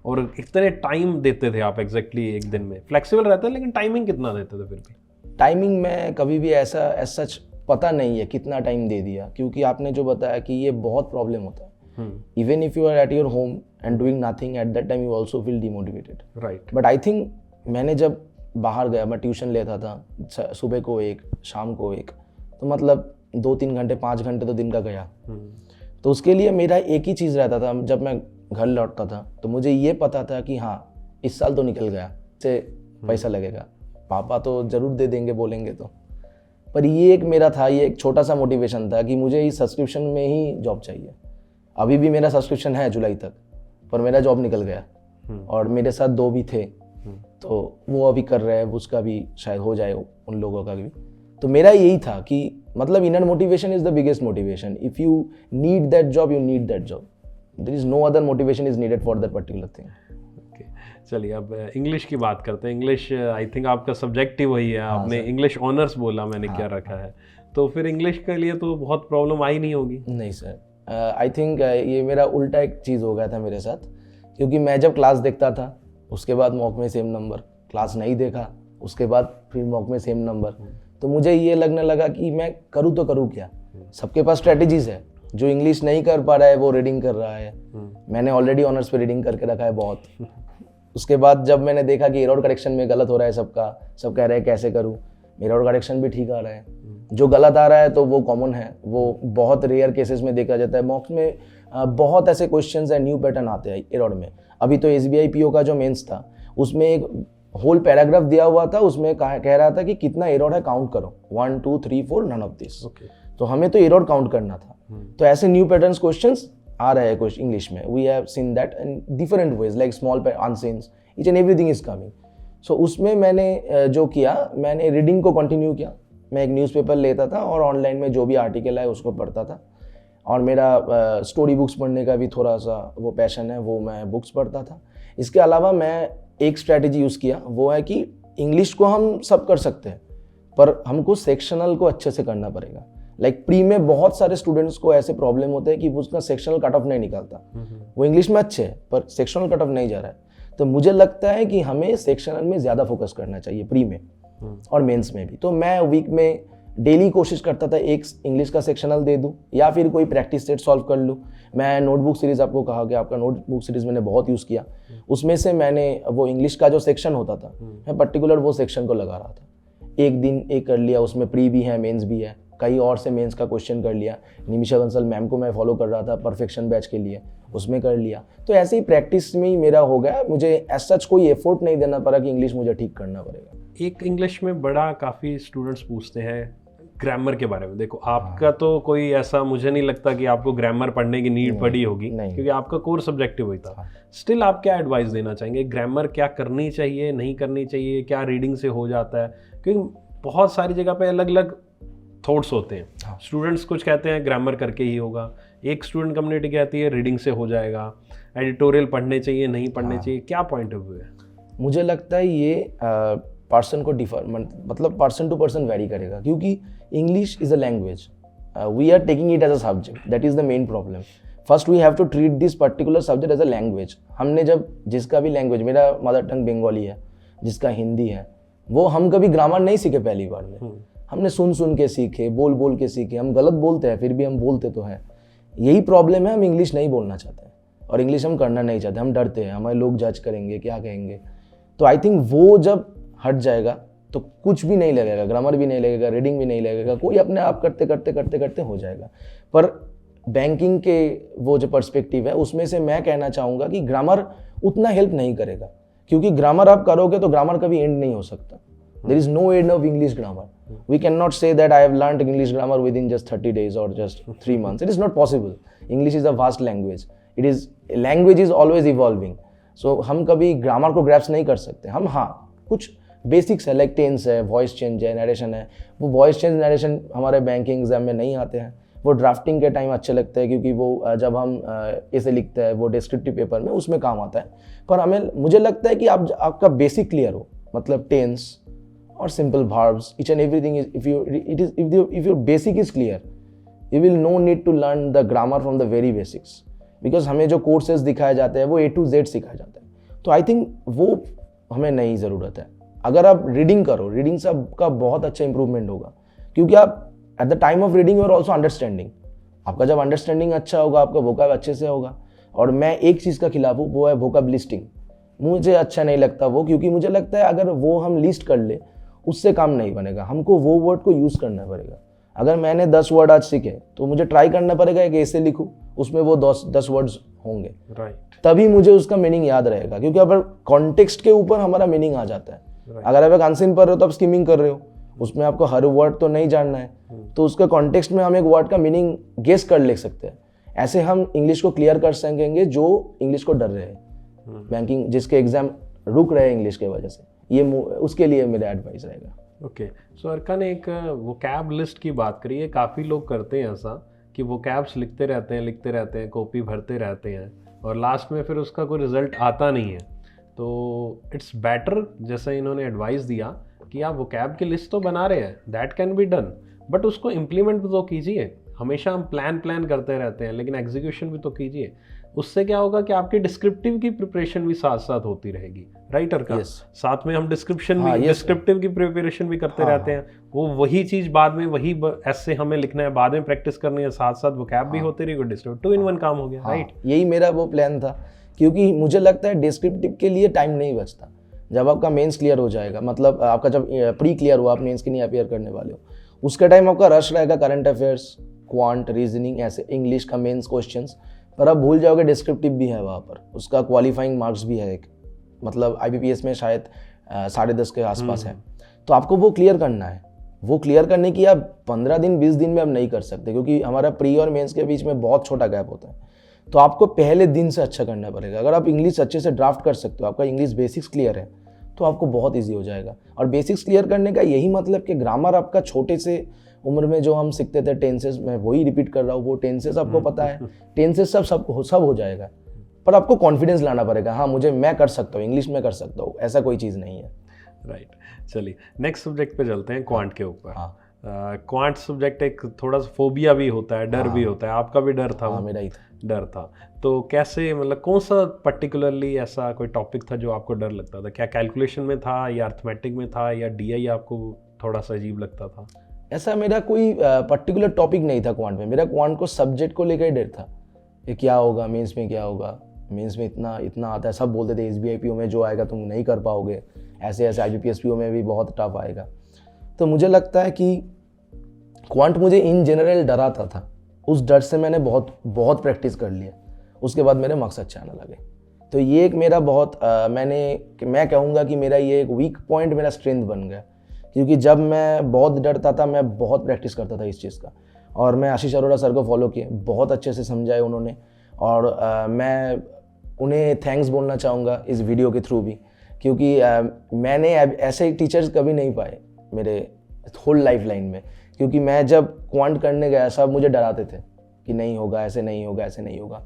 और इतने टाइम देते थे आप एग्जैक्टली एक दिन में? फ्लेक्सिबल रहता है लेकिन टाइमिंग कितना देते थे? फिर भी टाइमिंग में कभी भी ऐसा सच पता नहीं है कितना टाइम दे दिया, क्योंकि आपने जो बताया कि ये बहुत प्रॉब्लम होता है। Even if you are at your home and doing nothing at that time you also feel demotivated, right. But I think मैंने जब बाहर गया, मैं ट्यूशन लेता था, सुबह को 1 शाम को 1, तो मतलब 2-3 घंटे 5 घंटे तो दिन का गया। तो उसके लिए मेरा एक ही चीज़ रहता था, जब मैं घर लौटता था तो मुझे ये पता था कि हाँ इस साल तो निकल गया, से पैसा लगेगा, पापा तो ज़रूर दे देंगे बोलेंगे तो। पर ये एक मेरा था, ये एक छोटा सा मोटिवेशन था कि मुझे इस सब्सक्रिप्शन में ही जॉब चाहिए। अभी भी मेरा सब्सक्रिप्शन है जुलाई तक, पर मेरा जॉब निकल गया और मेरे साथ 2 भी थे, तो वो अभी कर रहे हैं, उसका भी शायद हो जाए उन लोगों का भी। तो मेरा यही था कि मतलब inner motivation is the biggest motivation. If you need that job, you need that job, there is no other motivation is needed for that particular thing. चलिए अब इंग्लिश की बात करते हैं। इंग्लिश आई थिंक आपका सब्जेक्ट ही वही है। आपने इंग्लिश ऑनर्स बोला, मैंने क्या रखा है, तो फिर इंग्लिश के लिए तो बहुत प्रॉब्लम आई नहीं होगी? नहीं सर, आई थिंक ये मेरा उल्टा एक चीज़ हो गया था मेरे साथ, क्योंकि मैं जब क्लास देखता था उसके बाद मॉक में सेम नंबर, क्लास नहीं देखा उसके बाद फिर मॉक में सेम नंबर, तो मुझे ये लगने लगा कि मैं करूँ तो करूँ क्या। सबके पास स्ट्रेटजीज है, जो इंग्लिश नहीं कर पा रहा है वो रीडिंग कर रहा है। मैंने ऑलरेडी ऑनर्स पे रीडिंग करके रखा है बहुत। उसके बाद जब मैंने देखा कि एरर करेक्शन में गलत हो रहा है सबका, सब कह रहे हैं कैसे करूँ, मेरा एरर करेक्शन भी ठीक आ रहा है। जो गलत आ रहा है तो वो कॉमन है, वो बहुत रेयर केसेस में देखा जाता है। मॉक्स में बहुत ऐसे क्वेश्चंस है, न्यू पैटर्न आते हैं एरर में। अभी तो SBI PO का जो मेंस था उसमें एक होल पैराग्राफ दिया हुआ था, उसमें कह रहा था कि कितना एरर है काउंट करो, 1 2 3 4 नन ऑफ दिस। तो हमें तो एरर काउंट करना था। तो ऐसे न्यू पैटर्न्स क्वेश्चंस आ रहे हैं कुछ इंग्लिश में। We have seen that in different ways, like small unseens, each and everything is coming. So उसमें मैंने जो किया, मैंने रीडिंग को कंटिन्यू किया। मैं एक न्यूज़पेपर लेता था और ऑनलाइन में जो भी आर्टिकल है उसको पढ़ता था। और मेरा स्टोरी बुक्स पढ़ने का भी थोड़ा सा वो पैशन है, वो मैं बुक्स पढ़ता था। इसके अलावा मैं एक स्ट्रैटेजी यूज़ किया, वो है कि इंग्लिश को हम सब कर सकते हैं, पर हमको सेक्शनल को अच्छे से करना पड़ेगा। लाइक प्री में बहुत सारे स्टूडेंट्स को ऐसे प्रॉब्लम होते हैं कि उसका सेक्शनल कट ऑफ नहीं निकलता। वो इंग्लिश में अच्छे है पर सेक्शनल कट ऑफ नहीं जा रहा है। तो मुझे लगता है कि हमें सेक्शनल में ज़्यादा फोकस करना चाहिए प्री में और मेंस में भी। तो मैं वीक में डेली कोशिश करता था एक इंग्लिश का सेक्शनल दे दूं या फिर कोई प्रैक्टिस सेट सॉल्व कर लूं। मैं नोटबुक सीरीज़, आपको कहा कि आपका नोटबुक सीरीज़ मैंने बहुत यूज़ किया। उसमें से मैंने वो इंग्लिश का जो सेक्शन होता था, मैं पर्टिकुलर वो सेक्शन को लगा रहा था। एक दिन एक कर लिया, उसमें प्री भी है मेंस भी है, कई और से मेंस का क्वेश्चन कर लिया। निमिषा बंसल मैम को मैं फॉलो कर रहा था परफेक्शन बैच के लिए, उसमें कर लिया। तो ऐसे ही प्रैक्टिस में ही मेरा हो गया। मुझे एज सच कोई एफर्ट नहीं देना पड़ा कि इंग्लिश मुझे ठीक करना पड़ेगा। एक इंग्लिश में बड़ा काफ़ी स्टूडेंट्स पूछते हैं ग्रामर के बारे में। देखो आपका तो कोई ऐसा मुझे नहीं लगता कि आपको ग्रामर पढ़ने की नीड पड़ी होगी, क्योंकि आपका कोर सब्जेक्टिव वही था। स्टिल आप क्या एडवाइस देना चाहेंगे? ग्रामर क्या करनी चाहिए, नहीं करनी चाहिए, क्या रीडिंग से हो जाता है? क्योंकि बहुत सारी जगह पे अलग अलग थॉट्स होते हैं। स्टूडेंट्स कुछ कहते हैं ग्रामर करके ही होगा, एक स्टूडेंट कम्युनिटी कहती है रीडिंग से हो जाएगा, एडिटोरियल पढ़ने चाहिए, नहीं पढ़ने चाहिए, क्या पॉइंट ऑफ व्यू है? मुझे लगता है ये पर्सन को मतलब पर्सन टू पर्सन वेरी करेगा, क्योंकि English is a language, we are taking it as a subject, that is the main problem. First we have to treat this particular subject as a language. हमने जब जिसका भी language, मेरा mother tongue Bengali है, जिसका हिंदी है, वो हम कभी ग्रामर नहीं सीखे पहली बार में। हमने सुन सुन के सीखे, बोल बोल के सीखे। हम गलत बोलते हैं फिर भी हम बोलते तो हैं। यही प्रॉब्लम है, हम इंग्लिश नहीं बोलना चाहते हैं और इंग्लिश हम करना नहीं चाहते। हम डरते हैं, हमारे लोग जज करेंगे, क्या कहेंगे। तो आई थिंक वो जब हट जाएगा तो कुछ भी नहीं लगेगा, ग्रामर भी नहीं लगेगा, रीडिंग भी नहीं लगेगा, कोई अपने आप करते करते करते करते हो जाएगा। पर बैंकिंग के वो जो पर्सपेक्टिव है उसमें से मैं कहना चाहूँगा कि ग्रामर उतना हेल्प नहीं करेगा, क्योंकि ग्रामर आप करोगे तो ग्रामर कभी एंड नहीं हो सकता। There is no end of English grammar. We cannot say that I have learned English grammar within just 30 days or just 3 months. It is not possible. English is a vast language. Language is always evolving. So हम कभी grammar को grasps नहीं कर सकते। हम हाँ कुछ basics है, लाइक टेंस है, वॉइस चेंज है, नरेशन है। वो वॉइस चेंज नरेशन हमारे बैंकिंग एग्जाम में नहीं आते हैं। वो ड्राफ्टिंग के टाइम अच्छे लगते हैं, क्योंकि वो जब हम ऐसे लिखते हैं वो डिस्क्रिप्टिव पेपर में, उसमें काम आता है। पर हमें मुझे लगता है कि आपका बेसिक क्लियर हो, मतलब टेंस और simple verbs, each and everything is, if your basic is clear, you will no need to learn the grammar from the very basics, because हमें जो courses दिखाए जाते हैं वो A to Z सिखाया जाता है। तो I think वो हमें नहीं ज़रूरत है। अगर आप रीडिंग करो, रीडिंग से आपका बहुत अच्छा इंप्रूवमेंट होगा, क्योंकि आप at the time of reading you are also understanding. आपका जब अंडरस्टैंडिंग अच्छा होगा, आपका वोकैब अच्छे से होगा। और मैं एक चीज़ का खिलाफ हूँ, वो है वोकैब लिस्टिंग। मुझे अच्छा नहीं लगता वो, क्योंकि मुझे लगता है अगर वो हम लिस्ट कर ले उससे काम नहीं बनेगा। हमको वो वर्ड को यूज़ करना पड़ेगा। अगर मैंने 10 वर्ड आज सीखे तो मुझे ट्राई करना पड़ेगा कि ऐसे लिखूँ, उसमें वो 10 वर्ड्स होंगे, राइट। तभी मुझे उसका मीनिंग याद रहेगा, क्योंकि अगर कॉन्टेक्स्ट के ऊपर हमारा मीनिंग आ जाता है अगर आप एक अनसीन पढ़ रहे हो तो आप स्किमिंग कर रहे हो, उसमें आपको हर वर्ड तो नहीं जानना है, तो उसके कॉन्टेक्स्ट में हम एक वर्ड का मीनिंग गेस कर ले सकते हैं। ऐसे हम इंग्लिश को क्लियर कर सकेंगे जो इंग्लिश को डर रहे हैं, बैंकिंग जिसके एग्जाम रुक रहे हैं इंग्लिश के वजह से, ये उसके लिए मेरा एडवाइस रहेगा। ओके, सो अर्का ने एक वोकैब लिस्ट की बात करी है। काफ़ी लोग करते हैं ऐसा कि वोकैब्स लिखते रहते हैं, कॉपी भरते रहते हैं और लास्ट में फिर उसका कोई रिजल्ट आता नहीं है। तो इट्स बेटर, जैसे इन्होंने एडवाइस दिया कि आप वोकैब की लिस्ट तो बना रहे हैं, that can be done, but उसको इम्प्लीमेंट तो कीजिए। हमेशा हम प्लान करते रहते हैं, लेकिन एग्जीक्यूशन भी तो कीजिए। उससे क्या होगा कि आपकी डिस्क्रिप्टिव की प्रिपरेशन भी साथ साथ होती रहेगी, राइटर का साथ में हम डिस्क्रिप्टिव की प्रिपरेशन भी करते रहते हैं। वो वही चीज बाद में वही ऐसे हमें लिखना है, बाद में प्रैक्टिस करनी है, साथ साथ वोकैब भी होती रहेगी, डिस्क्रिप्टिव 2 in 1 काम हो गया, राइट। यही मेरा वो प्लान था, क्योंकि मुझे लगता है डिस्क्रिप्टिव के लिए टाइम नहीं बचता। जब आपका मेंस क्लियर हो जाएगा, मतलब आपका जब प्री क्लियर हुआ, आप मेंस के लिए अपियर करने वाले हो, उसका टाइम आपका रश रहेगा करंट अफेयर्स, क्वांट, रीजनिंग, ऐसे इंग्लिश का मेंस क्वेश्चंस, पर आप भूल जाओगे डिस्क्रिप्टिव भी है वहाँ पर, उसका क्वालिफाइंग मार्क्स भी है एक, मतलब IBPS में शायद 10.5 के आसपास है, तो आपको वो क्लियर करना है। वो क्लियर करने की आप 15 दिन 20 दिन में आप नहीं कर सकते, क्योंकि हमारा प्री और मेंस के बीच में बहुत छोटा गैप होता है। तो आपको पहले दिन से अच्छा करना पड़ेगा। अगर आप इंग्लिश अच्छे से ड्राफ्ट कर सकते हो, आपका इंग्लिश बेसिक्स क्लियर है, तो आपको बहुत ईजी हो जाएगा। और बेसिक्स क्लियर करने का यही मतलब कि ग्रामर आपका छोटे से उम्र में जो हम सीखते थे टेंसेस, में वही रिपीट कर रहा हूँ, वो टेंसेस आपको पता है, टेंसेस सब हो जाएगा, पर आपको कॉन्फिडेंस लाना पड़ेगा। हाँ, मैं कर सकता हूँ, इंग्लिश में कर सकता हूँ, ऐसा कोई चीज़ नहीं है। राइट, चलिए नेक्स्ट सब्जेक्ट पे चलते हैं, क्वांट के ऊपर। क्वांट सब्जेक्ट एक थोड़ा सा फोबिया भी होता है, डर भी होता है, आपका भी डर था? मेरा ही था। डर था, तो कैसे, मतलब कौन सा पर्टिकुलरली ऐसा कोई टॉपिक था जो आपको डर लगता था? क्या कैलकुलेशन में था, या अर्थमेटिक में था, या DI आपको थोड़ा सा अजीब लगता था? ऐसा मेरा कोई पर्टिकुलर टॉपिक नहीं था क्वांट में। मेरा क्वांट को सब्जेक्ट को लेकर ही डर था, ये क्या होगा मेंस में, क्या होगा मेंस में, इतना आता है, सब बोलते थे SBI PO में जो आएगा तुम नहीं कर पाओगे, ऐसे IBPS PO में भी बहुत टफ आएगा। तो मुझे लगता है कि क्वांट मुझे इन जनरल डराता था, उस डर से मैंने बहुत प्रैक्टिस कर लिया, उसके बाद मेरे मार्क्स अच्छे आने लगे। तो ये एक मेरा मैं कहूँगा कि मेरा ये एक वीक पॉइंट मेरा स्ट्रेंथ बन गया, क्योंकि जब मैं बहुत डरता था, मैं बहुत प्रैक्टिस करता था इस चीज़ का। और मैं आशीष अरोड़ा सर को फॉलो किए, बहुत अच्छे से समझाए उन्होंने, और मैं उन्हें थैंक्स बोलना चाहूँगा इस वीडियो के थ्रू भी, क्योंकि मैंने ऐसे टीचर्स कभी नहीं पाए मेरे होल लाइफ लाइन में। क्योंकि मैं जब क्वांट करने गया, सब मुझे डराते थे कि नहीं होगा, ऐसे नहीं होगा, ऐसे नहीं होगा,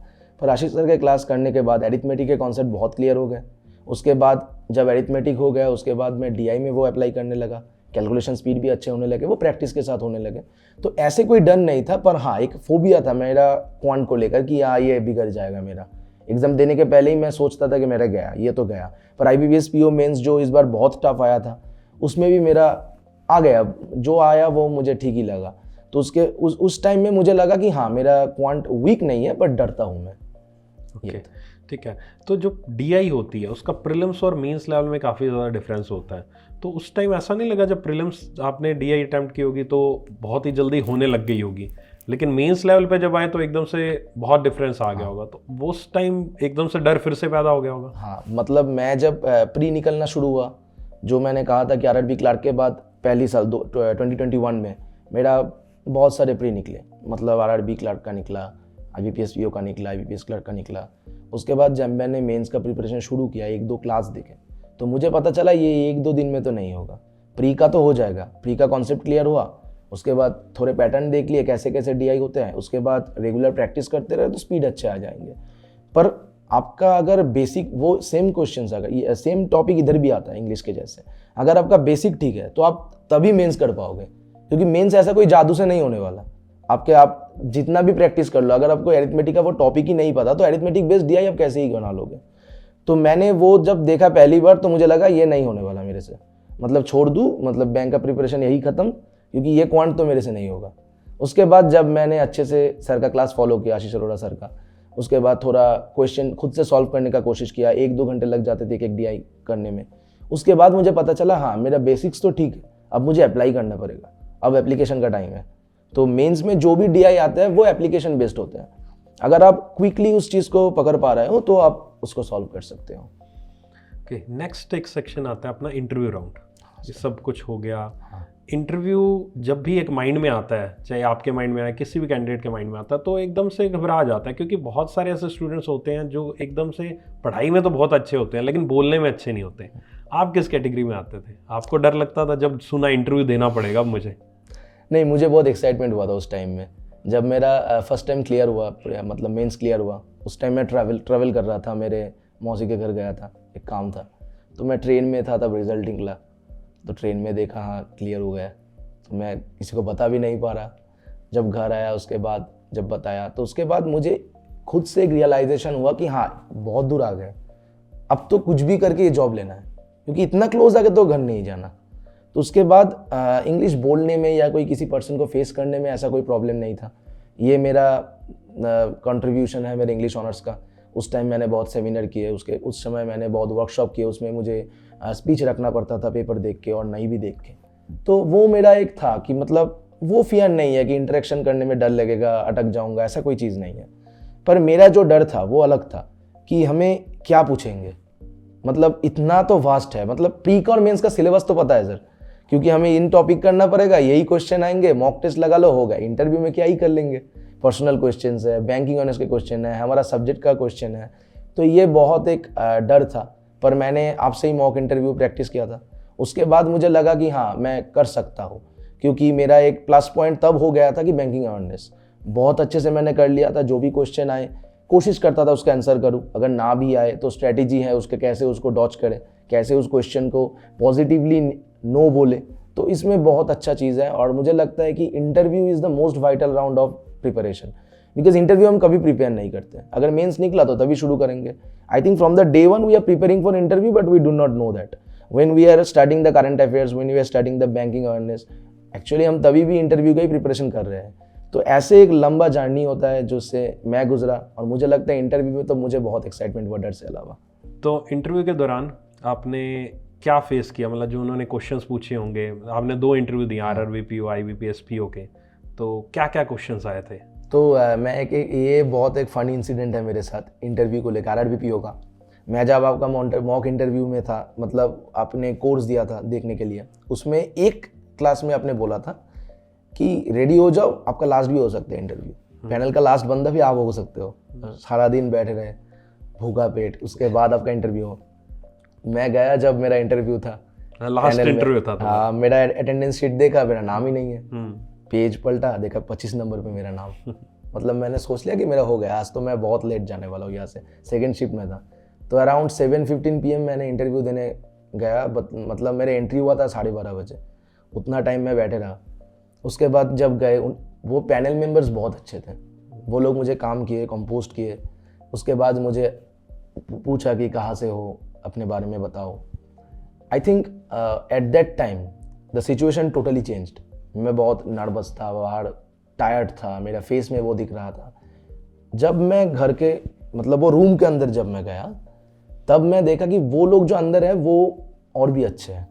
पर आशीष सर के क्लास करने के बाद एरिथमेटिक के कॉन्सेप्ट बहुत क्लियर हो गए। उसके बाद जब एरिथमेटिक हो गया, उसके बाद मैं DI में वो अप्लाई करने लगा, कैलकुलेशन स्पीड भी अच्छे होने लगे, वो प्रैक्टिस के साथ होने लगे। तो ऐसे कोई डर नहीं था, पर हाँ एक फोबिया था मेरा क्वांट को लेकर कि हाँ ये बिगड़ जाएगा मेरा। एग्जाम देने के पहले ही मैं सोचता था कि मेरा गया, ये तो गया। पर IBPS PO मेंस जो इस बार बहुत टफ आया था, उसमें भी मेरा आ गया, जो आया वो मुझे ठीक ही लगा। तो उस टाइम में मुझे लगा कि हाँ मेरा क्वांट वीक नहीं है, पर डरता हूँ मैं। ओके, ठीक है। तो जो DI होती है उसका प्रीलिम्स और मेंस लेवल में काफ़ी ज़्यादा डिफरेंस होता है, तो उस टाइम ऐसा नहीं लगा जब प्रीलिम्स आपने DI अटैम्प्ट की होगी तो बहुत ही जल्दी होने लग गई होगी, लेकिन मेंस लेवल पे जब आए तो एकदम से बहुत डिफरेंस आ गया होगा, तो वो उस टाइम एकदम से डर फिर से पैदा हो गया होगा? हाँ, मतलब मैं जब प्री निकलना शुरू हुआ, जो मैंने कहा था कि RRB क्लर्क के बाद पहली साल 2021 में मेरा बहुत सारे प्री निकले, मतलब RRB क्लर्क का निकला, IBPS PO का निकला, IBPS क्लर्क का निकला। उसके बाद जब मैंने मेंस का प्रिपरेशन शुरू किया, 1-2 क्लास देखे, तो मुझे पता चला ये 1-2 दिन में तो नहीं होगा, प्री का तो हो जाएगा। प्री का कॉन्सेप्ट क्लियर हुआ, उसके बाद थोड़े पैटर्न देख लिए कैसे कैसे DI होते हैं, उसके बाद रेगुलर प्रैक्टिस करते रहे तो स्पीड अच्छे आ जाएंगे। पर आपका अगर बेसिक वो सेम क्वेश्चंस, अगर सेम टॉपिक इधर भी आता है इंग्लिश के जैसे, अगर आपका बेसिक ठीक है तो आप तभी मेंस कर पाओगे, क्योंकि मेंस ऐसा कोई जादू से नहीं होने वाला। आप जितना भी प्रैक्टिस कर लो, अगर आपको एरिथमेटिक का वो टॉपिक ही नहीं पता तो एरिथमेटिक बेस्ड DI आप कैसे ही बना लोगे। तो मैंने वो जब देखा पहली बार तो मुझे लगा ये नहीं होने वाला मेरे से, मतलब छोड़ दूँ, मतलब बैंक का प्रिपरेशन यही खत्म, क्योंकि ये क्वांट तो मेरे से नहीं होगा। उसके बाद जब मैंने अच्छे से सर का क्लास फॉलो किया, आशीष अरोड़ा सर का, उसके बाद थोड़ा क्वेश्चन खुद से सॉल्व करने का कोशिश किया, 1-2 घंटे लग जाते थे एक DI करने में। उसके बाद मुझे पता चला हाँ मेरा बेसिक्स तो ठीक है, अब मुझे अप्लाई करना पड़ेगा, अब एप्लीकेशन का टाइम है। तो मेंस में जो भी DI आता है वो एप्लीकेशन बेस्ड होता है, अगर आप क्विकली उस चीज़ को पकड़ पा रहे हो तो आप उसको सॉल्व कर सकते हो। ओके, नेक्स्ट एक सेक्शन आता है अपना इंटरव्यू राउंड। ये सब कुछ हो गया। इंटरव्यू जब भी एक माइंड में आता है, चाहे आपके माइंड में आए, किसी भी कैंडिडेट के माइंड में आता है, तो एकदम से घबरा जाता है, क्योंकि बहुत सारे ऐसे स्टूडेंट्स होते हैं जो एकदम से पढ़ाई में तो बहुत अच्छे होते हैं लेकिन बोलने में अच्छे नहीं होते। आप किस कैटेगरी में आते थे? आपको डर लगता था जब सुना इंटरव्यू देना पड़ेगा मुझे? नहीं, मुझे बहुत एक्साइटमेंट हुआ था उस टाइम में। जब मेरा फर्स्ट टाइम क्लियर हुआ, मतलब मेंस क्लियर हुआ, उस टाइम मैं ट्रैवल कर रहा था, मेरे मौसी के घर गया था, एक काम था, तो मैं ट्रेन में था, तब रिजल्ट निकला, तो ट्रेन में देखा हाँ क्लियर हो गया, तो मैं किसी को बता भी नहीं पा रहा। जब घर आया उसके बाद जब बताया, तो उसके बाद मुझे खुद से एक रियलाइजेशन हुआ कि हाँ बहुत दूर आ गए, अब तो कुछ भी करके ये जॉब लेना है, क्योंकि इतना क्लोज आ गया तो घर नहीं जाना। तो उसके बाद इंग्लिश बोलने में या कोई किसी पर्सन को फेस करने में ऐसा कोई प्रॉब्लम नहीं था। ये मेरा कंट्रीब्यूशन है मेरे इंग्लिश ऑनर्स का। उस टाइम मैंने बहुत सेमिनार किए, उस समय मैंने बहुत वर्कशॉप किए, उसमें मुझे स्पीच रखना पड़ता था पेपर देख के और नहीं भी देख के। तो वो मेरा एक था कि मतलब वो फियर नहीं है कि इंटरेक्शन करने में डर लगेगा, अटक जाऊंगा, ऐसा कोई चीज़ नहीं है। पर मेरा जो डर था वो अलग था कि हमें क्या पूछेंगे, मतलब इतना तो वास्ट है, मतलब प्री और मेंस का सिलेबस तो पता है सर, क्योंकि हमें इन टॉपिक करना पड़ेगा, यही क्वेश्चन आएंगे, मॉक टेस्ट लगा लो, होगा। इंटरव्यू में क्या ही कर लेंगे, पर्सनल क्वेश्चन है, बैंकिंग ऑनर्स के क्वेश्चन है, हमारा सब्जेक्ट का क्वेश्चन है। तो ये बहुत एक डर था, पर मैंने आपसे ही मॉक इंटरव्यू प्रैक्टिस किया था। उसके बाद मुझे लगा कि हाँ मैं कर सकता हूँ, क्योंकि मेरा एक प्लस पॉइंट तब हो गया था कि बैंकिंग अवेयरनेस बहुत अच्छे से मैंने कर लिया था। जो भी क्वेश्चन आए कोशिश करता था उसका आंसर करूँ, अगर ना भी आए तो स्ट्रैटेजी है उसके, कैसे उसको डॉच करें, कैसे उस क्वेश्चन को पॉजिटिवली नो बोले। तो इसमें बहुत अच्छा चीज़ है, और मुझे लगता है कि interview is the most vital round of preparation, because interview हम कभी प्रिपेयर नहीं करते। अगर मेंस निकला तो तभी शुरू करेंगे। I think from the day one we are preparing for interview, but we do not know that when we are studying the current affairs, when we are studying the banking awareness, actually हम तभी भी interview का ही preparation कर रहे हैं। तो ऐसे एक लंबा जर्नी होता है जिससे मैं गुजरा, और मुझे लगता है इंटरव्यू में तो मुझे बहुत एक्साइटमेंट हुआ डर से अलावा। तो इंटरव्यू के दौरान आपने क्या फेस किया, मतलब जो उन्होंने क्वेश्चंस पूछे होंगे, आपने 2 इंटरव्यू दिए RRBPO IBPS PO के, तो क्या क्या क्वेश्चंस आए थे? तो मैं ये बहुत एक फ़नी इंसिडेंट है मेरे साथ इंटरव्यू को लेकर, RRBPO का। मैं जब आपका मॉक इंटरव्यू में था, मतलब आपने कोर्स दिया था देखने के लिए, उसमें एक क्लास में आपने बोला था कि रेडी हो जाओ, आपका लास्ट भी हो सकता है इंटरव्यू, पैनल का लास्ट बंदा भी आप हो सकते हो, सारा दिन बैठे रहे भूखा पेट, उसके बाद आपका इंटरव्यू हो। मैं गया, जब मेरा इंटरव्यू था, लास्ट इंटरव्यू था तो हाँ, मेरा अटेंडेंस शीट देखा, मेरा नाम ही नहीं है। पेज पलटा, देखा 25 नंबर पे मेरा नाम। मतलब मैंने सोच लिया कि मेरा हो गया, आज तो मैं बहुत लेट जाने वाला हूँ यहाँ से, सेकेंड शिफ्ट में था। तो अराउंड 7:15 PM मैंने इंटरव्यू देने गया, मतलब मेरे एंट्री हुआ था 12:30 बजे, उतना टाइम मैं बैठे रहा। उसके बाद जब गए, वो पैनल मेंबर्स बहुत अच्छे थे, वो लोग मुझे काम किए, कंपोस्ट किए। उसके बाद मुझे पूछा कि कहाँ से हो, अपने बारे में बताओ। I think eight that time the situation totally changed. मैं बहुत नर्वस था, बाहर टायर्ड था, मेरा फेस में वो दिख रहा था। जब मैं घर के, मतलब वो रूम के अंदर जब मैं गया, तब मैं देखा कि वो लोग जो अंदर है वो और भी अच्छे हैं,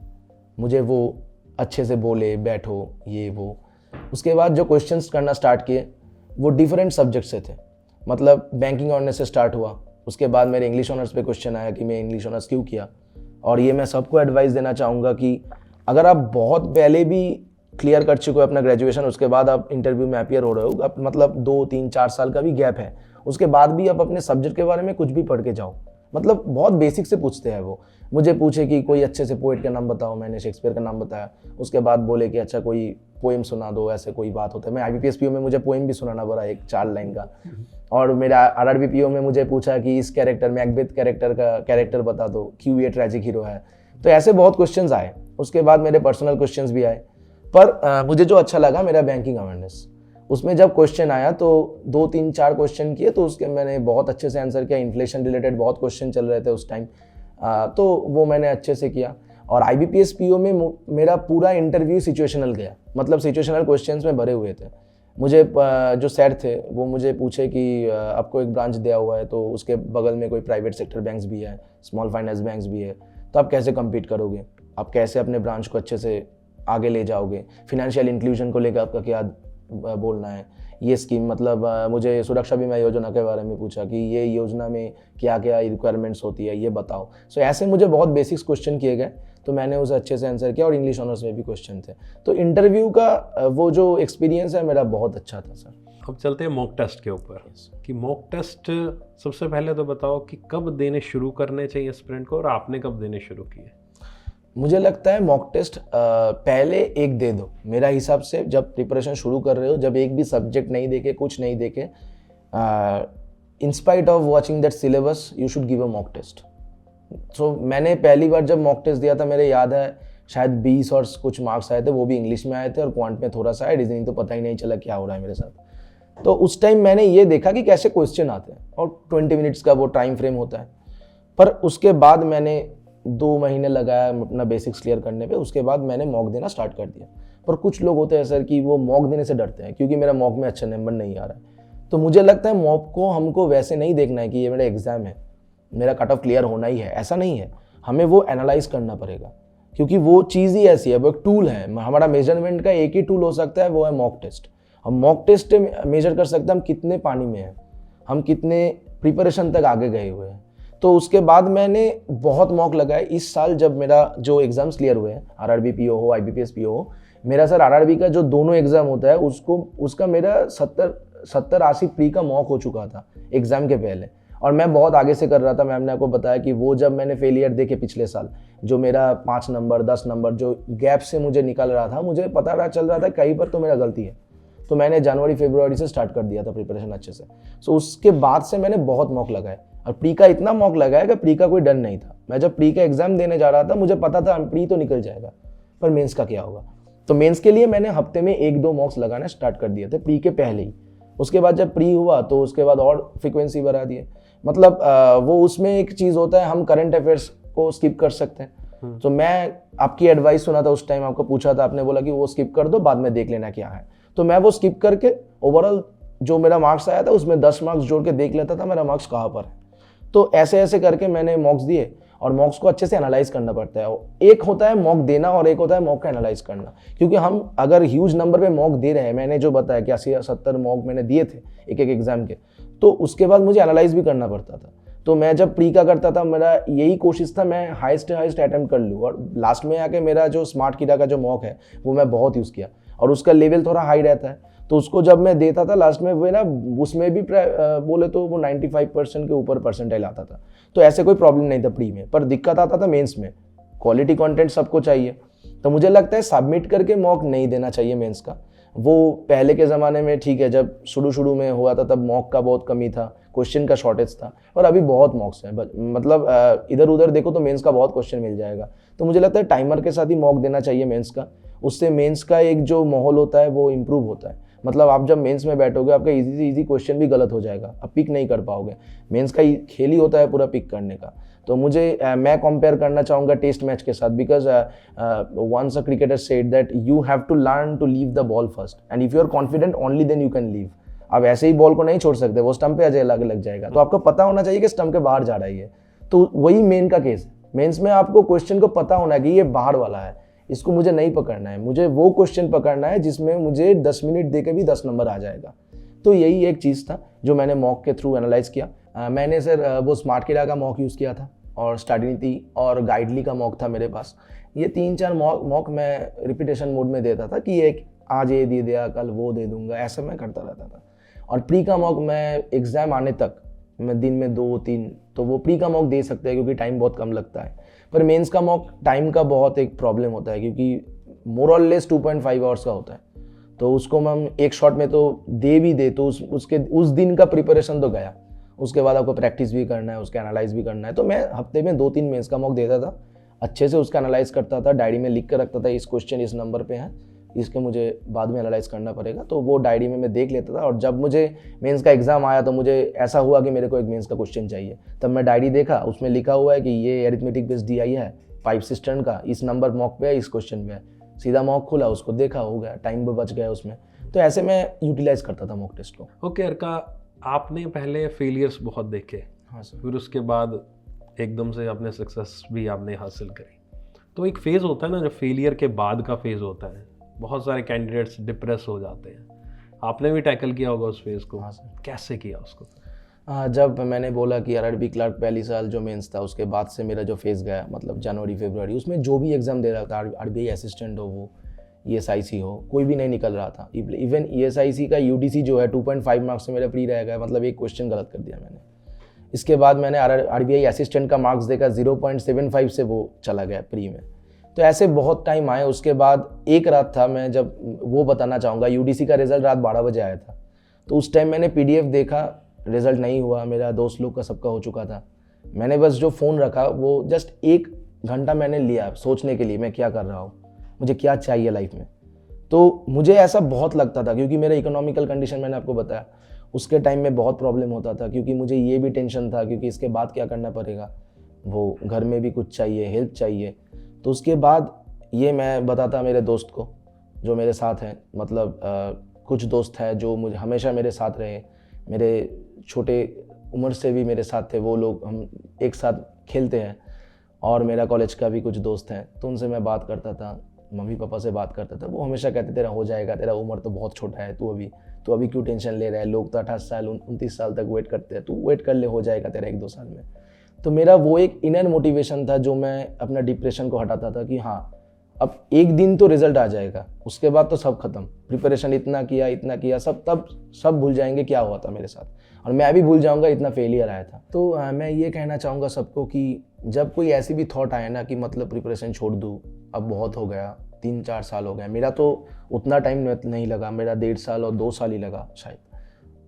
मुझे वो अच्छे से बोले, बैठो, ये वो। उसके बाद जो क्वेश्चंस करना स्टार्ट किए वो डिफरेंट सब्जेक्ट से थे, मतलब बैंकिंग ऑनर्स से स्टार्ट हुआ। उसके बाद मेरे इंग्लिश ऑनर्स पे क्वेश्चन आया कि मैं इंग्लिश ऑनर्स क्यों किया। और ये मैं सबको एडवाइस देना चाहूँगा कि अगर आप बहुत पहले भी क्लियर कर चुके हो अपना ग्रेजुएशन, उसके बाद आप इंटरव्यू में अपीयर हो रहे हो, आप मतलब 2, 3, 4 साल का भी गैप है, उसके बाद भी आप अपने सब्जेक्ट के बारे में कुछ भी पढ़ के जाओ। मतलब बहुत बेसिक से पूछते हैं वो। मुझे पूछे कि कोई अच्छे से पोइट का नाम बताओ, मैंने शेक्सपियर का नाम बताया। उसके बाद बोले कि अच्छा कोई पोएम सुना दो, ऐसे कोई बात होता है। मैं IBPS PO में मुझे पोएम भी सुनाना पड़ा, एक 4 लाइन का। और मेरा RRBPO में मुझे पूछा कि इस कैरेक्टर, मैकबेथ कैरेक्टर का कैरेक्टर बता दो, क्यों ये ट्रेजिक हीरो है। तो ऐसे बहुत क्वेश्चंस आए। उसके बाद मेरे पर्सनल क्वेश्चंस भी आए, पर मुझे जो अच्छा लगा मेरा बैंकिंग अवेयरनेस। उसमें जब क्वेश्चन आया तो 2, 3, 4 क्वेश्चन किए, तो उसके मैंने बहुत अच्छे से आंसर किया। इन्फ्लेशन रिलेटेड बहुत क्वेश्चन चल रहे थे उस टाइम, तो वो मैंने अच्छे से किया। और IBPS PO में मेरा पूरा इंटरव्यू सिचुएशनल गया, मतलब सिचुएशनल क्वेश्चंस में भरे हुए थे। मुझे जो सर थे वो मुझे पूछे कि आपको एक ब्रांच दिया हुआ है, तो उसके बगल में कोई प्राइवेट सेक्टर बैंक्स भी है, स्मॉल फाइनेंस बैंक्स भी है, तो आप कैसे कम्पीट करोगे, आप कैसे अपने ब्रांच को अच्छे से आगे ले जाओगे, फिनेंशियल इंक्लूजन को लेकर आपका क्या बोलना है, ये स्कीम मतलब मुझे सुरक्षा बीमा योजना के बारे में पूछा कि ये योजना में क्या क्या रिक्वायरमेंट्स होती है ये बताओ। सो ऐसे मुझे बहुत बेसिक्स क्वेश्चन किए गए, तो मैंने उसे अच्छे से आंसर किया और इंग्लिश ऑनर्स में भी क्वेश्चन थे। तो इंटरव्यू का वो जो एक्सपीरियंस है मेरा बहुत अच्छा था सर। अब चलते हैं मॉक टेस्ट के ऊपर कि मॉक टेस्ट सबसे पहले तो बताओ कि कब देने शुरू करने चाहिए एस्पिरेंट को और आपने कब देने शुरू किए? मुझे लगता है मॉक टेस्ट पहले एक दे दो। मेरा हिसाब से जब प्रिपरेशन शुरू कर रहे हो, जब एक भी सब्जेक्ट नहीं देखे, कुछ नहीं देखे, in spite of watching that syllabus you should give a mock test. So मैंने पहली बार जब मॉक टेस्ट दिया था, मेरे याद है शायद 20 और कुछ मार्क्स आए थे, वो भी इंग्लिश में आए थे और क्वांट में थोड़ा सा है, रीजनिंग तो पता ही नहीं चला क्या हो रहा है मेरे साथ। तो उस टाइम मैंने ये देखा कि कैसे क्वेश्चन आते हैं और 20 मिनट्स का वो टाइम फ्रेम होता है। पर उसके बाद मैंने 2 महीने लगाया अपना बेसिक्स क्लियर करने पे, उसके बाद मैंने मॉक देना स्टार्ट कर दिया। पर कुछ लोग होते हैं सर कि वो मॉक देने से डरते हैं क्योंकि मेरा मॉक में अच्छा नंबर नहीं आ रहा है। तो मुझे लगता है मॉक को हमको वैसे नहीं देखना है कि ये मेरा एग्जाम है, मेरा कट ऑफ क्लियर होना ही है, ऐसा नहीं है। हमें वो एनालाइज करना पड़ेगा क्योंकि वो चीज़ ही ऐसी है, वो एक टूल है। हमारा मेजरमेंट का एक ही टूल हो सकता है, वो है मॉक टेस्ट। हम मॉक टेस्ट मेजर कर सकते हैं हम कितने पानी में हैं, हम कितने प्रिपरेशन तक आगे गए हुए हैं। तो उसके बाद मैंने बहुत मॉक लगाए। इस साल जब मेरा जो एग्जाम्स क्लियर हुए हैं, आरआरबी पीओ हो, आईबीपीएस पीओ हो, मेरा सर आरआरबी का जो दोनों एग्जाम होता है उसका मेरा 70-80 प्री का मॉक हो चुका था एग्जाम के पहले। और मैं बहुत आगे से कर रहा था। मैम ने आपको बताया कि वो जब मैंने फेलियर देखे पिछले साल, जो मेरा 5 नंबर 10 नंबर जो गैप से मुझे निकल रहा था, मुझे पता चल रहा था कहीं पर तो मेरा गलती है। तो मैंने जनवरी फरवरी से स्टार्ट कर दिया था प्रिपरेशन अच्छे से। सो उसके बाद से मैंने बहुत मॉक लगाए और प्री का इतना मॉक लगाया कि प्री का कोई डर नहीं था। मैं जब प्री का एग्जाम देने जा रहा था, मुझे पता था प्री तो निकल जाएगा, पर मेंस का क्या होगा। तो मेंस के लिए मैंने हफ्ते में 1-2 मॉक्स लगाना स्टार्ट कर दिए थे प्री के पहले ही। उसके बाद जब प्री हुआ तो उसके बाद और फ्रिक्वेंसी बढ़ा दिए। मतलब वो उसमें एक चीज़ होता है, हम करंट अफेयर्स को स्किप कर सकते हैं। तो मैं आपकी एडवाइस सुना था उस टाइम, आपको पूछा था, आपने बोला कि वो स्किप कर दो, बाद में देख लेना क्या है। तो मैं वो स्किप करके ओवरऑल जो मेरा मार्क्स आया था उसमें 10 मार्क्स जोड़ के देख लेता था मेरा मार्क्स कहाँ पर है। तो ऐसे ऐसे करके मैंने मॉक्स दिए और मॉक्स को अच्छे से एनालाइज करना पड़ता है। एक होता है मॉक देना और एक होता है मॉक का एनालाइज करना। क्योंकि हम अगर ह्यूज नंबर पे मॉक दे रहे हैं, मैंने जो बताया कि 80-70 मॉक मैंने दिए थे एक एग्जाम के, तो उसके बाद मुझे एनालाइज भी करना पड़ता था। तो मैं जब प्री का करता था, मेरा यही कोशिश था मैं हाईएस्ट अटेम्प्ट कर लूँ। और लास्ट में आके मेरा जो स्मार्ट किडा का जो मॉक है वो मैं बहुत यूज़ किया और उसका लेवल थोड़ा हाई रहता है। तो उसको जब मैं देता था लास्ट में, वो ना उसमें भी बोले तो वो 95% के ऊपर परसेंटाइल आता था। तो ऐसे कोई प्रॉब्लम नहीं था प्री में, पर दिक्कत आता था मेंस में। क्वालिटी कंटेंट सबको चाहिए, तो मुझे लगता है सबमिट करके मॉक नहीं देना चाहिए मेंस का। वो पहले के ज़माने में ठीक है, जब शुरू में हुआ था तब मॉक का बहुत कमी था, क्वेश्चन का शॉर्टेज था, और अभी बहुत मॉक्स हैं। मतलब इधर उधर देखो तो मेंस का बहुत क्वेश्चन मिल जाएगा। तो मुझे लगता है टाइमर के साथ ही मॉक देना चाहिए मेंस का। उससे मेंस का एक जो माहौल होता है वो इम्प्रूव होता है। मतलब आप जब मेंस में बैठोगे, आपका इजी से इजी क्वेश्चन भी गलत हो जाएगा, आप पिक नहीं कर पाओगे। मेंस का खेल ही होता है पूरा पिक करने का। तो मैं कंपेयर करना चाहूँगा टेस्ट मैच के साथ, because once a cricketer said that you have to learn to leave the ball first and if you are confident only then you can leave. आप ऐसे ही बॉल को नहीं छोड़ सकते, वो स्टंप पे लग जाएगा। तो आपको पता होना चाहिए कि स्टंप के बाहर जा रहा है ये। तो वही मेन का केस है। मेंस में आपको क्वेश्चन को पता होना कि ये बाहर वाला है, इसको मुझे नहीं पकड़ना है, मुझे वो क्वेश्चन पकड़ना है जिसमें मुझे 10 मिनट देके भी 10 नंबर आ जाएगा। तो यही एक चीज़ था जो मैंने मॉक के थ्रू एनालाइज किया। मैंने सर वो स्मार्ट किडा का मॉक यूज़ किया था और स्टडी नीति और गाइडली का मॉक था मेरे पास। ये 3-4 मॉक मैं रिपीटेशन मोड में देता था कि एक आज ये दे दिया, कल वो दे दूंगा, ऐसा मैं करता रहता था। और प्री का मॉक मैं एग्ज़ाम आने तक मैं दिन में 2-3, तो वो प्री का मॉक दे सकते हैं क्योंकि टाइम बहुत कम लगता है। पर मेंस का मॉक टाइम का बहुत एक प्रॉब्लम होता है क्योंकि मोर और लेस 2.5 आवर्स का होता है। तो उसको हम एक शॉट में तो दे तो उस दिन का प्रिपरेशन तो गया। उसके बाद आपको प्रैक्टिस भी करना है, उसका एनालाइज भी करना है। तो मैं हफ्ते में 2-3 मेंस का मॉक देता था, अच्छे से उसका एनालाइज करता था, डायरी में लिख कर रखता था इस क्वेश्चन इस नंबर पे है, इसके मुझे बाद में एनालाइज करना पड़ेगा। तो वो डायरी में मैं देख लेता था। और जब मुझे मेंस का एग्जाम आया तो मुझे ऐसा हुआ कि मेरे को एक मेंस का क्वेश्चन चाहिए, तब मैं डायरी देखा, उसमें लिखा हुआ है कि ये एरिथमेटिक बेस्ड DI है, पाइप सिस्टम का, इस नंबर मॉक पे है, इस क्वेश्चन पे है। सीधा मॉक खुला, उसको देखा, हो गया, टाइम भी बच गया उसमें। तो ऐसे मैं यूटिलाइज करता था मॉक टेस्ट को। ओके अर्का, आपने पहले फेलियर्स बहुत देखे, हाँ सर। फिर उसके बाद एकदम से आपने सक्सेस भी आपने हासिल करी। तो एक फेज़ होता है ना, जो फेलियर के बाद का फेज़ होता है, बहुत सारे कैंडिडेट्स डिप्रेस हो जाते हैं। आपने भी टैकल किया होगा उस फेज को। हाँ सर। कैसे किया उसको? हाँ, जब मैंने बोला कि आरआरबी क्लर्क पहली साल जो मेंस था, उसके बाद से मेरा जो फेज़ गया, मतलब जनवरी फरवरी, उसमें जो भी एग्ज़ाम दे रहा था, आरबीआई असिस्टेंट हो, वो ईएसआईसी हो, कोई भी नहीं निकल रहा था। इवन ईएसआईसी का यूडीसी जो है 2.5 मार्क्स से मेरा प्री रह गया, मतलब एक क्वेश्चन गलत कर दिया मैंने। इसके बाद मैंने आरबीआई असिस्टेंट का मार्क्स देखा, 0.75 से वो चला गया प्री में। तो ऐसे बहुत टाइम आए। उसके बाद एक रात था, मैं जब वो बताना चाहूँगा, यूडीसी का रिजल्ट रात 12 बजे आया था। तो उस टाइम मैंने पीडीएफ देखा, रिजल्ट नहीं हुआ, मेरा दोस्त लोग का सबका हो चुका था। मैंने बस जो फ़ोन रखा, वो जस्ट 1 घंटा मैंने लिया सोचने के लिए, मैं क्या कर रहा हूँ, मुझे क्या चाहिए लाइफ में। तो मुझे ऐसा बहुत लगता था, क्योंकि मेरा इकोनॉमिकल कंडीशन मैंने आपको बताया, उसके टाइम में बहुत प्रॉब्लम होता था, क्योंकि मुझे ये भी टेंशन था, क्योंकि इसके बाद क्या करना पड़ेगा, वो घर में भी कुछ चाहिए, हेल्प चाहिए। तो उसके बाद ये मैं बताता मेरे दोस्त को जो मेरे साथ हैं, मतलब कुछ दोस्त हैं जो मुझे हमेशा मेरे साथ रहे, मेरे छोटे उम्र से भी मेरे साथ थे, वो लोग हम एक साथ खेलते हैं। और मेरा कॉलेज का भी कुछ दोस्त हैं, तो उनसे मैं बात करता था, मम्मी पापा से बात करता था। वो हमेशा कहते तेरा हो जाएगा, तेरा उम्र तो बहुत छोटा है, तू अभी क्यों टेंशन ले रहा है, लोग तो 28 साल 29 साल तक वेट करते हैं, तू वेट कर ले, हो जाएगा तेरा 1-2 साल में। तो मेरा वो एक इनर मोटिवेशन था जो मैं अपना डिप्रेशन को हटाता था कि हाँ, अब एक दिन तो रिजल्ट आ जाएगा, उसके बाद तो सब खत्म। प्रिपरेशन इतना किया, सब भूल जाएंगे क्या हुआ था मेरे साथ, और मैं भी भूल जाऊंगा इतना फेलियर आया था। तो मैं ये कहना चाहूँगा सबको कि जब कोई ऐसी भी थॉट आए ना कि मतलब प्रिपरेशन छोड़ दूँ, अब बहुत हो गया, 3-4 साल हो गए, मेरा तो उतना टाइम नहीं लगा, मेरा 1.5 साल और 2 साल ही लगा शायद।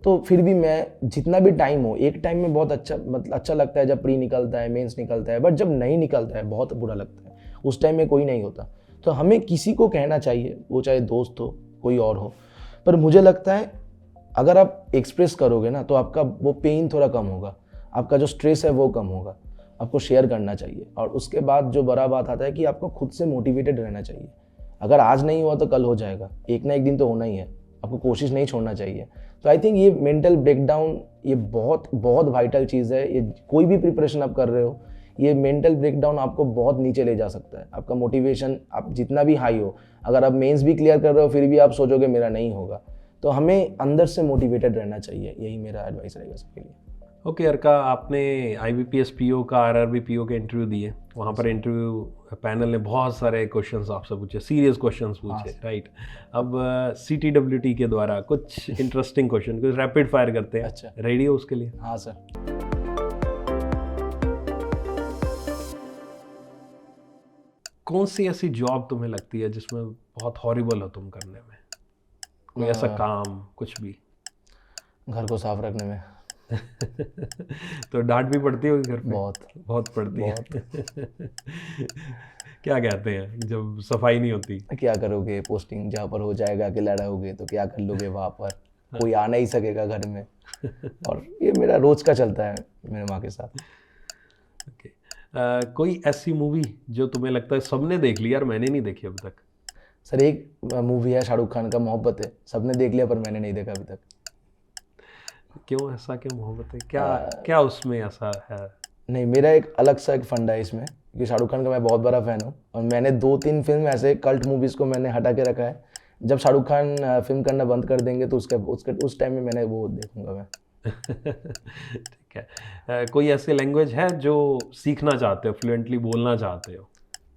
तो फिर भी मैं जितना भी टाइम हो, एक टाइम में बहुत अच्छा, मतलब अच्छा लगता है जब प्री निकलता है, मेंस निकलता है, बट जब नहीं निकलता है बहुत बुरा लगता है। उस टाइम में कोई नहीं होता। तो हमें किसी को कहना चाहिए, वो चाहे दोस्त हो, कोई और हो, पर मुझे लगता है अगर आप एक्सप्रेस करोगे ना, तो आपका वो पेन थोड़ा कम होगा, आपका जो स्ट्रेस है वो कम होगा। आपको शेयर करना चाहिए। और उसके बाद जो बड़ा बात आता है कि आपको खुद से मोटिवेटेड रहना चाहिए। अगर आज नहीं हुआ तो कल हो जाएगा, एक ना एक दिन तो होना ही है, आपको कोशिश नहीं छोड़ना चाहिए। तो आई थिंक ये मेंटल ब्रेकडाउन, ये बहुत बहुत वाइटल चीज़ है। ये कोई भी प्रिपरेशन आप कर रहे हो, ये मेंटल ब्रेकडाउन आपको बहुत नीचे ले जा सकता है। आपका मोटिवेशन आप जितना भी हाई हो, अगर आप मेंस भी क्लियर कर रहे हो फिर भी आप सोचोगे मेरा नहीं होगा, तो हमें अंदर से मोटिवेटेड रहना चाहिए। यही मेरा एडवाइस रहेगा सबके लिए। ओके अर्का, आपने IBPS PO का RRB PO के इंटरव्यू दिए, वहाँ पर इंटरव्यू पैनल ने बहुत सारे क्वेश्चंस आपसे पूछे, सीरियस क्वेश्चंस पूछे, राइट? अब CTWT के द्वारा कुछ इंटरेस्टिंग क्वेश्चन, कुछ रैपिड फायर करते हैं। अच्छा, रेडी हो उसके लिए? हाँ सर। कौन सी ऐसी जॉब तुम्हें लगती है जिसमें बहुत हॉरिबल हो तुम करने में? कोई ऐसा काम, कुछ भी? घर को साफ रखने में। तो डांट भी पड़ती होगी घर पे? बहुत पड़ती है। क्या कहते हैं जब सफाई नहीं होती? क्या करोगे, पोस्टिंग जहाँ पर हो जाएगा, अकेला रहोगे तो क्या कर लोगे वहाँ पर, कोई आ नहीं सकेगा घर में। और ये मेरा रोज का चलता है मेरे माँ के साथ। ओके, कोई ऐसी मूवी जो तुम्हें लगता है सबने देख लिया और मैंने नहीं देखी अभी तक? सर एक मूवी है शाहरुख खान का, मोहब्बत है, सबने देख लिया पर मैंने नहीं देखा अभी तक। क्यों ऐसा, क्यों मोहब्बत है, क्या उसमें ऐसा है? नहीं, मेरा एक अलग सा एक फंडा है इसमें, क्योंकि शाहरुख खान का मैं बहुत बड़ा फ़ैन हूँ, और मैंने 2-3 फिल्म ऐसे कल्ट मूवीज़ को मैंने हटा के रखा है। जब शाहरुख खान फिल्म करना बंद कर देंगे तो उस टाइम में मैंने वो देखूंगा मैं। ठीक है। कोई ऐसी लैंग्वेज है जो सीखना चाहते हो, फ्लुएंटली बोलना चाहते हो?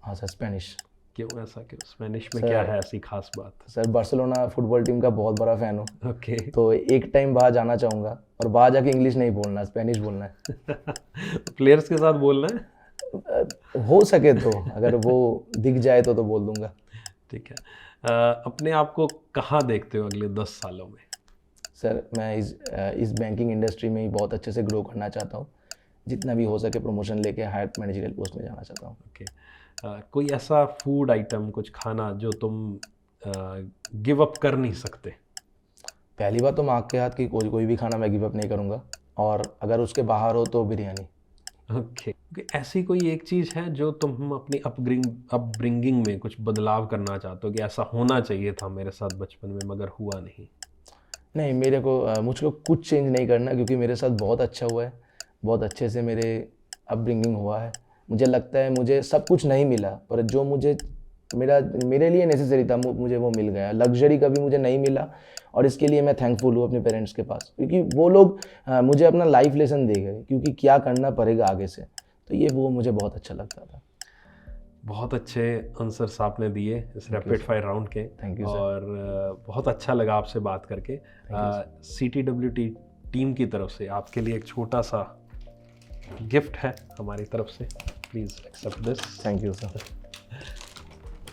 हाँ सर, स्पेनिश। क्यों ऐसा, क्यों? स्पेनिश में क्या है ऐसी खास बात? सर बार्सिलोना फुटबॉल टीम का बहुत बड़ा फ़ैन हूँ। ओके। तो एक टाइम बाहर जाना चाहूँगा, और बाहर जाके इंग्लिश नहीं बोलना, स्पेनिश बोलना है। प्लेयर्स के साथ बोलना है? हो सके तो, अगर वो दिख जाए तो बोल दूंगा। ठीक है। अपने आप को कहाँ देखते हो अगले 10 सालों में? सर मैं इस बैंकिंग इंडस्ट्री में ही बहुत अच्छे से ग्रो करना चाहता हूँ, जितना भी हो सके प्रमोशन लेके हायर मैनेजरियल पोस्ट में जाना चाहता हूँ। ओके। कोई ऐसा फूड आइटम, कुछ खाना जो तुम गिव अप कर नहीं सकते? पहली बात तो माँ के हाथ की कोई भी खाना मैं गिव अप नहीं करूँगा, और अगर उसके बाहर हो तो बिरयानी। ओके। ऐसी कोई एक चीज़ है जो तुम अपनी अपब्रिंगिंग में कुछ बदलाव करना चाहते हो कि ऐसा होना चाहिए था मेरे साथ बचपन में मगर हुआ नहीं? नहीं, मुझको कुछ चेंज नहीं करना, क्योंकि मेरे साथ बहुत अच्छा हुआ है, बहुत अच्छे से मेरे अपब्रिंगिंग हुआ है। मुझे लगता है मुझे सब कुछ नहीं मिला, पर जो मुझे मेरे लिए नेसेसरी था, मुझे वो मिल गया। लग्जरी कभी मुझे नहीं मिला और इसके लिए मैं थैंकफुल हूँ अपने पेरेंट्स के पास, क्योंकि वो लोग मुझे अपना लाइफ लेसन दे गए, क्योंकि क्या करना पड़ेगा आगे से। तो ये वो मुझे बहुत अच्छा लगता था। बहुत अच्छे आंसर्स आपने दिए इस रैपिड फायर राउंड के। Thank you sir. और बहुत अच्छा लगा आपसे बात करके। CTWT टीम की तरफ से आपके लिए एक छोटा सा गिफ्ट है हमारी तरफ से, please accept this. Thank you sir.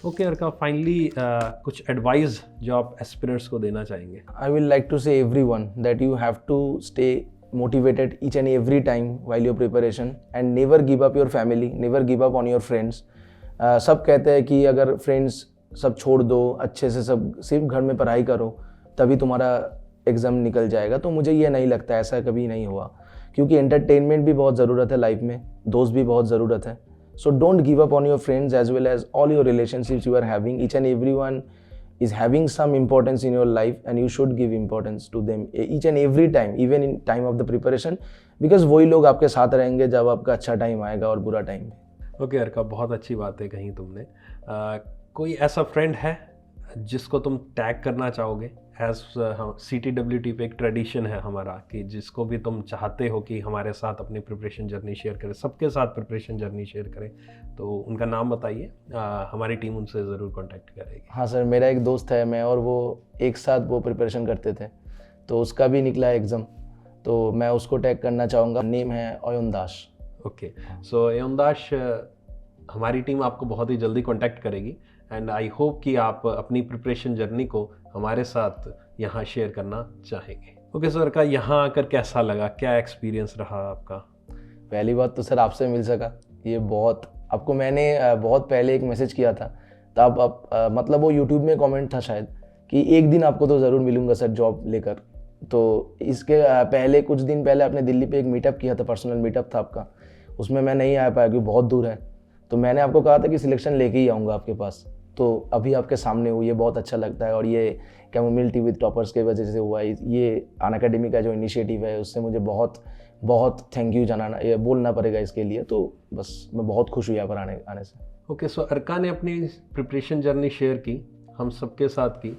Okay Arka, finally कुछ एडवाइस जो आप एस्पिरेंट्स को देना चाहेंगे? I will like to say everyone that you have to stay motivated each and every time while your preparation and never give up your family, never give up on your friends. सब कहते हैं कि अगर friends सब छोड़ दो, अच्छे से सब सिर्फ घर में पढ़ाई करो तभी तुम्हारा एग्ज़ाम निकल जाएगा। तो मुझे ये नहीं लगता, ऐसा कभी नहीं हुआ, क्योंकि एंटरटेनमेंट भी बहुत ज़रूरत है लाइफ में, दोस्त भी बहुत ज़रूरत है। So don't give up on your friends as well as all your relationships you are having. Each and everyone is having some importance in your life and you should give importance to them each and every time, even in time of the preparation, because वही लोग आपके साथ रहेंगे जब आपका अच्छा time आएगा और बुरा टाइम भी। ओके अर्का, बहुत अच्छी बात है कहीं तुमने। कोई ऐसा फ्रेंड है जिसको तुम टैग करना चाहोगे? एज CTWT पे एक ट्रेडिशन है हमारा कि जिसको भी तुम चाहते हो कि हमारे साथ अपनी प्रिपरेशन जर्नी शेयर करें, सबके साथ प्रिपरेशन जर्नी शेयर करें, तो उनका नाम बताइए, हमारी टीम उनसे ज़रूर कांटेक्ट करेगी। हाँ सर, मेरा एक दोस्त है, मैं और वो एक साथ वो प्रिपरेशन करते थे, तो उसका भी निकला एग्ज़ाम, तो मैं उसको टैग करना चाहूँगा। नेम है अयन दास। ओके, सो अयन दास, हमारी टीम आपको बहुत ही जल्दी कांटेक्ट करेगी एंड आई होप कि आप अपनी प्रिपरेशन जर्नी को हमारे साथ यहाँ शेयर करना चाहेंगे। ओके सर, का यहाँ आकर कैसा लगा, क्या एक्सपीरियंस रहा आपका? पहली बात तो सर आपसे मिल सका, ये बहुत, आपको मैंने बहुत पहले एक मैसेज किया था, तब आप मतलब वो यूट्यूब में कमेंट था शायद कि एक दिन आपको तो ज़रूर मिलूंगा सर जॉब लेकर। तो इसके पहले कुछ दिन पहले आपने दिल्ली पे एक मीटअप किया था, पर्सनल मीटअप था आपका, उसमें मैं नहीं आ पाया क्योंकि बहुत दूर है। तो मैंने आपको कहा था कि सिलेक्शन लेके ही आऊँगा आपके पास, तो अभी आपके सामने हूँ, ये बहुत अच्छा लगता है। और ये कैमोमाइल टी विद टॉपर्स की वजह से हुआ है, ये अनअकैडमी का जो इनिशिएटिव है उससे मुझे बहुत बहुत थैंक यू जानाना, ये बोलना पड़ेगा इसके लिए। तो बस मैं बहुत खुश हूँ यहाँ पर आने से। ओके, सो अर्का ने अपनी प्रिपरेशन जर्नी शेयर की, हम सबके साथ की।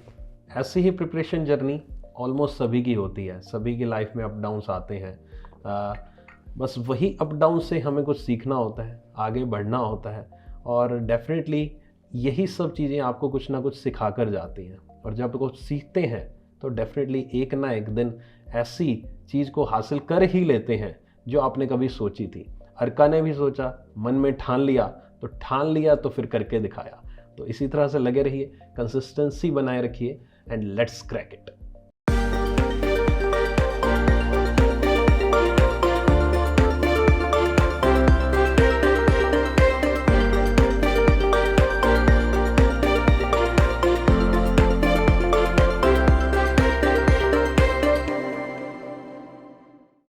ऐसी ही प्रिपरेशन जर्नी ऑलमोस्ट सभी की होती है, सभी की लाइफ में अप डाउन्स आते हैं। बस वही अप डाउन से हमें कुछ सीखना होता है, आगे बढ़ना होता है, और डेफिनेटली यही सब चीज़ें आपको कुछ ना कुछ सिखा कर जाती हैं। और जब कुछ सीखते हैं तो डेफिनेटली एक ना एक दिन ऐसी चीज़ को हासिल कर ही लेते हैं जो आपने कभी सोची थी। अर्का ने भी सोचा, मन में ठान लिया तो फिर करके दिखाया। तो इसी तरह से लगे रहिए, कंसिस्टेंसी बनाए रखिए एंड लेट्स क्रैक इट।